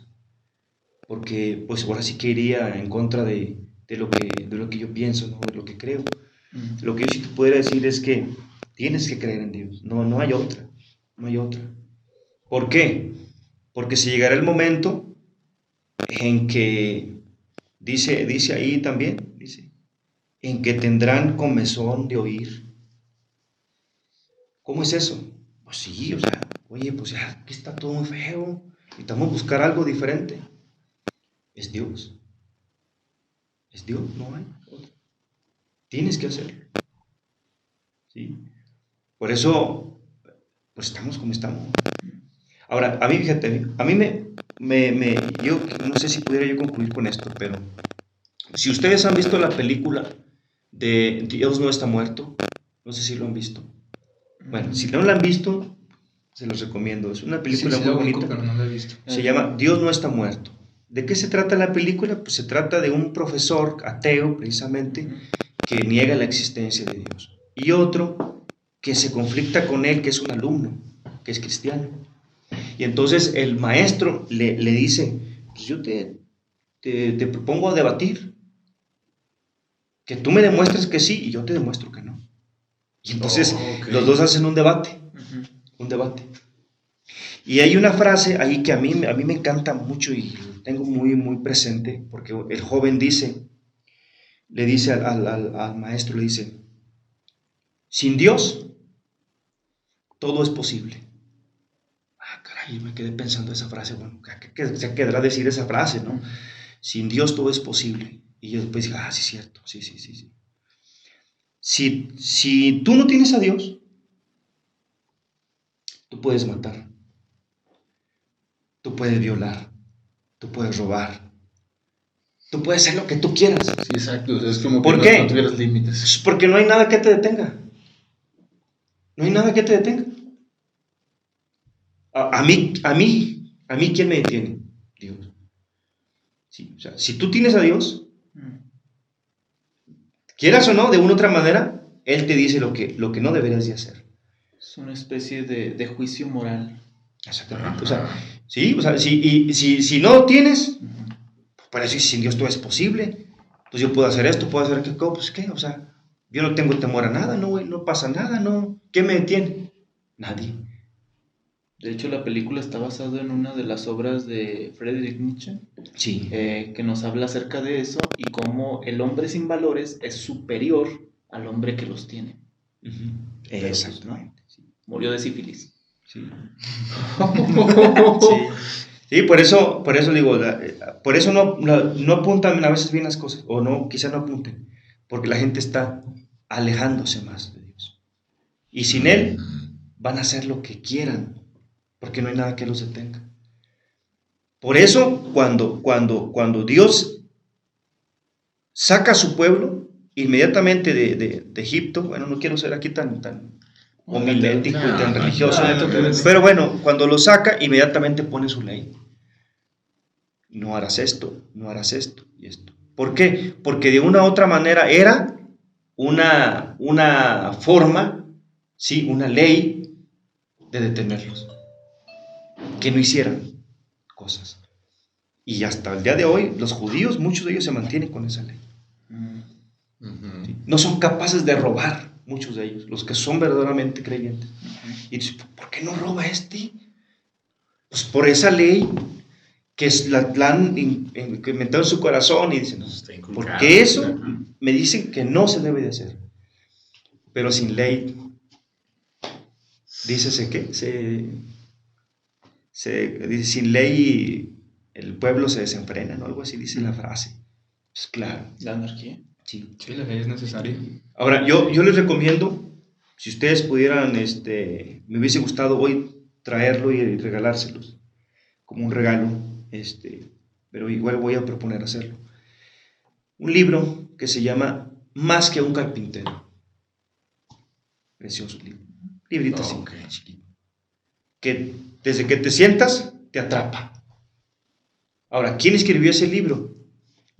porque pues ahora sí que iría en contra de lo que yo pienso, ¿no? De lo que creo. Lo que yo sí te pudiera decir es que tienes que creer en Dios, no hay otra. ¿Por qué? Porque si llegará el momento en que, dice ahí también, en que tendrán comezón de oír. ¿Cómo es eso? Pues sí, o sea, oye, pues ya aquí está todo muy feo, necesitamos buscar algo diferente. Es Dios, no hay otro. Tienes que hacerlo, ¿sí? Por eso, pues estamos como estamos. Ahora, a mí, fíjate, a mí yo no sé si pudiera yo concluir con esto, pero si ustedes han visto la película de Dios no está muerto, no sé si lo han visto. Bueno, si no la han visto, se los recomiendo. Es una película muy bonita. Pero no la he visto. Se llama Dios no está muerto. ¿De qué se trata la película? Pues se trata de un profesor ateo, precisamente, que niega la existencia de Dios. Y otro que se conflicta con él, que es un alumno, que es cristiano. Y entonces el maestro le dice, pues yo te propongo a debatir. Que tú me demuestres que sí y yo te demuestro que no. Y entonces los dos hacen un debate. Un debate. Y hay una frase ahí que a mí me encanta mucho y lo tengo muy, muy presente, porque el joven le dice al maestro, le dice, sin Dios, todo es posible. Ah, caray, me quedé pensando esa frase, bueno, ¿qué se quedará decir esa frase, no? Sin Dios todo es posible. Y yo después dije, sí, cierto, sí. Si tú no tienes a Dios, tú puedes matar, tú puedes violar, tú puedes robar, tú puedes hacer lo que tú quieras. Sí, exacto. O sea, es como ¿Por que qué? no tuvieras límites. Pues porque no hay nada que te detenga. No hay nada que te detenga. A mí, ¿quién me detiene? Dios. Sí, o sea, si tú tienes a Dios, quieras o no, de una u otra manera, Él te dice lo que no deberías de hacer. Es una especie de juicio moral. Exactamente. O sea, sí, o sea, si no tienes, pues para eso sin Dios todo es posible. Pues yo puedo hacer esto, puedo hacer aquello, pues qué, o sea, yo no tengo temor a nada, no pasa nada, no. ¿Qué me detiene? Nadie. De hecho, la película está basada en una de las obras de Friedrich Nietzsche, Sí. que nos habla acerca de eso y cómo el hombre sin valores es superior al hombre que los tiene. Exactamente. Murió de sífilis. Sí. Sí, por eso digo, por eso no apuntan a veces bien las cosas, o no, quizá no apunten, porque la gente está alejándose más de Dios. Y sin Él van a hacer lo que quieran, porque no hay nada que los detenga. Por eso, cuando Dios saca a su pueblo inmediatamente de Egipto, bueno, no quiero ser aquí tan homilético y tan religioso, pero bueno, cuando lo saca, inmediatamente pone su ley. No harás esto y esto. ¿Por qué? Porque de una u otra manera era una forma, ¿sí? Una ley de detenerlos, que no hicieran cosas. Y hasta el día de hoy, los judíos, muchos de ellos se mantienen con esa ley. ¿Sí? No son capaces de robar, muchos de ellos, los que son verdaderamente creyentes. Y dices, ¿por qué no roba este? Pues por esa ley que la han inventado en su corazón y dicen, no, porque eso me dicen que no se debe de hacer. Pero sin ley, dícese que dice, sin ley el pueblo se desenfrena, ¿no? Algo así dice la frase. Pues claro. La anarquía. Sí. Sí, la ley es necesaria. Ahora, yo les recomiendo, si ustedes pudieran, me hubiese gustado hoy traerlo y regalárselos como un regalo, pero igual voy a proponer hacerlo. Un libro que se llama Más que un carpintero. Precioso libro. Librito así, chiquito. Que desde que te sientas, te atrapa. Ahora, ¿quién escribió ese libro?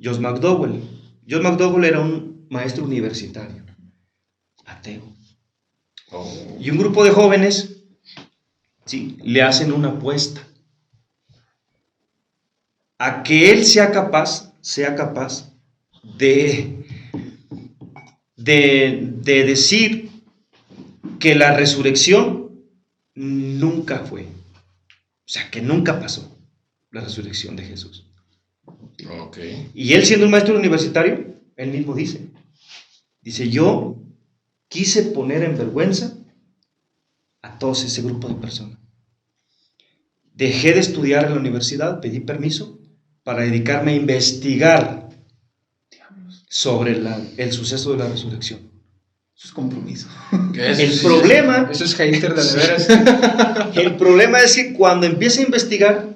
John McDowell. John McDowell era un maestro universitario, ateo. Y un grupo de jóvenes, sí, le hacen una apuesta a que él sea capaz de decir que la resurrección nunca fue, o sea, que nunca pasó la resurrección de Jesús. Y él, siendo un maestro universitario, él mismo dice, yo quise poner en vergüenza a todo ese grupo de personas. Dejé de estudiar en la universidad, pedí permiso para dedicarme a investigar sobre el suceso de la resurrección. Eso es compromiso. Eso es hater de veras. El problema es que cuando empieza a investigar,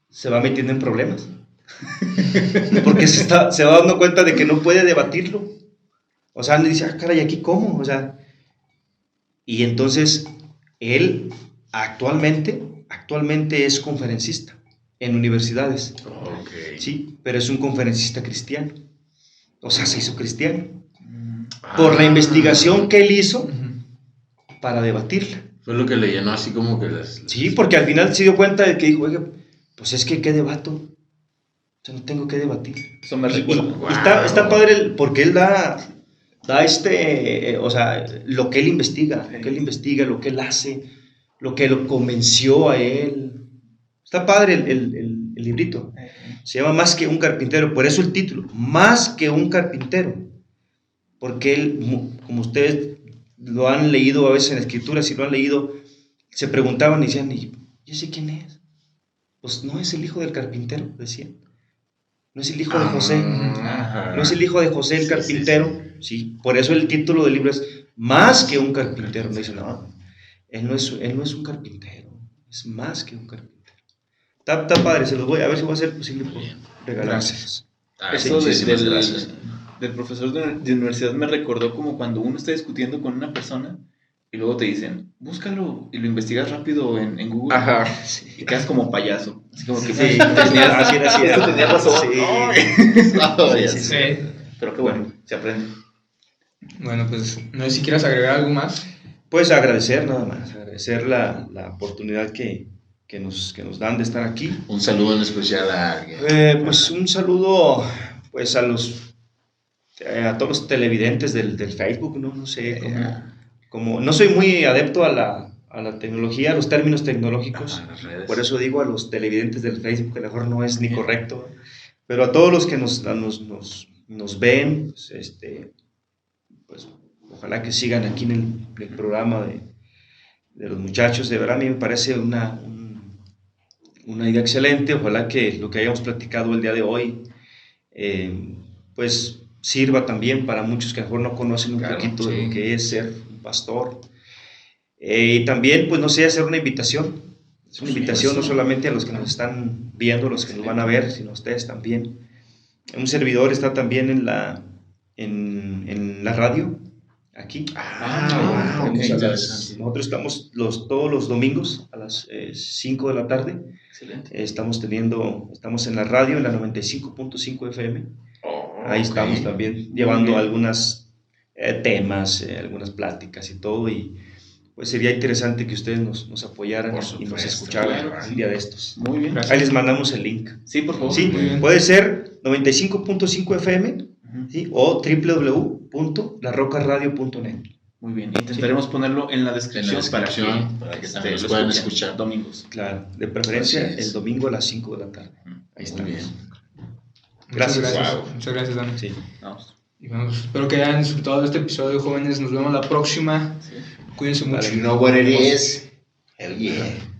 se va metiendo en problemas. Porque se va dando cuenta de que no puede debatirlo. O sea, dice, caray, ¿aquí cómo? O sea, y entonces él actualmente es conferencista en universidades. Sí, pero es un conferencista cristiano. O sea, se hizo cristiano por la investigación que él hizo para debatirla. Fue lo que le llenó así como que Sí, porque al final se dio cuenta de que dijo, oiga, pues es que ¿qué debato? O sea, no tengo que debatir. Eso me recuerda. Está padre porque él da o sea, lo que él investiga, lo que él hace, lo que lo convenció a él. Está padre el librito. Se llama Más que un carpintero, por eso el título, Más que un carpintero. Porque él, como ustedes lo han leído a veces en la escritura, si lo han leído, se preguntaban y decían, ¿y ese quién es? Pues no es el hijo del carpintero, decían. No es el hijo de José. No es el hijo de José el carpintero. Sí, por eso el título del libro es Más que un carpintero. Me dicen, no, él no es un carpintero, es más que un carpintero. Está padre, se los voy a ver si va a ser posible por regalárselos. Eso del profesor de universidad me recordó como cuando uno está discutiendo con una persona y luego te dicen, búscalo, y lo investigas rápido en Google. Ajá. Y quedas como payaso. Así como que Sí, tenías razón. Sí. Pero qué bueno, se aprende. Bueno, pues no sé si quieras agregar algo más. Pues agradecer nada más, agradecer la oportunidad que nos dan de estar aquí. Un saludo en especial a alguien. Pues un saludo pues a todos los televidentes del Facebook, no sé, como no soy muy adepto a la tecnología, a los términos tecnológicos, por eso digo a los televidentes del Facebook, que a lo mejor no es ni correcto, pero a todos los que nos ven, pues ojalá que sigan aquí en el programa de los muchachos. De verdad a mí me parece una idea excelente. Ojalá que lo que hayamos platicado el día de hoy pues sirva también para muchos que a lo mejor no conocen un poquito de lo que es ser un pastor. Y también, pues no sé, hacer una invitación. Es una invitación no solamente a los que nos están viendo, los que nos van a ver, sino a ustedes también. Un servidor está también en la radio, aquí. Nosotros estamos todos los domingos a las 5 de la tarde. Excelente. Estamos en la radio, en la 95.5 FM. Ahí estamos también llevando algunos temas, algunas pláticas y todo. Y pues sería interesante que ustedes nos apoyaran y nos escucharan un día de estos. Muy bien. Ahí les mandamos el link. Sí, por favor. Sí, puede ser 95.5 FM, ¿sí? O www.larrocaradio.net. Muy bien, intentaremos ponerlo en la descripción, para que también los puedan escuchar domingos. Claro, de preferencia el domingo a las 5 de la tarde. Ahí está. Muy bien. Gracias. Muchas gracias, Dani. Sí. Vamos. Y bueno, pues, espero que hayan disfrutado de este episodio, jóvenes. Nos vemos la próxima. Sí. Cuídense mucho. You know what it is. Hell yeah.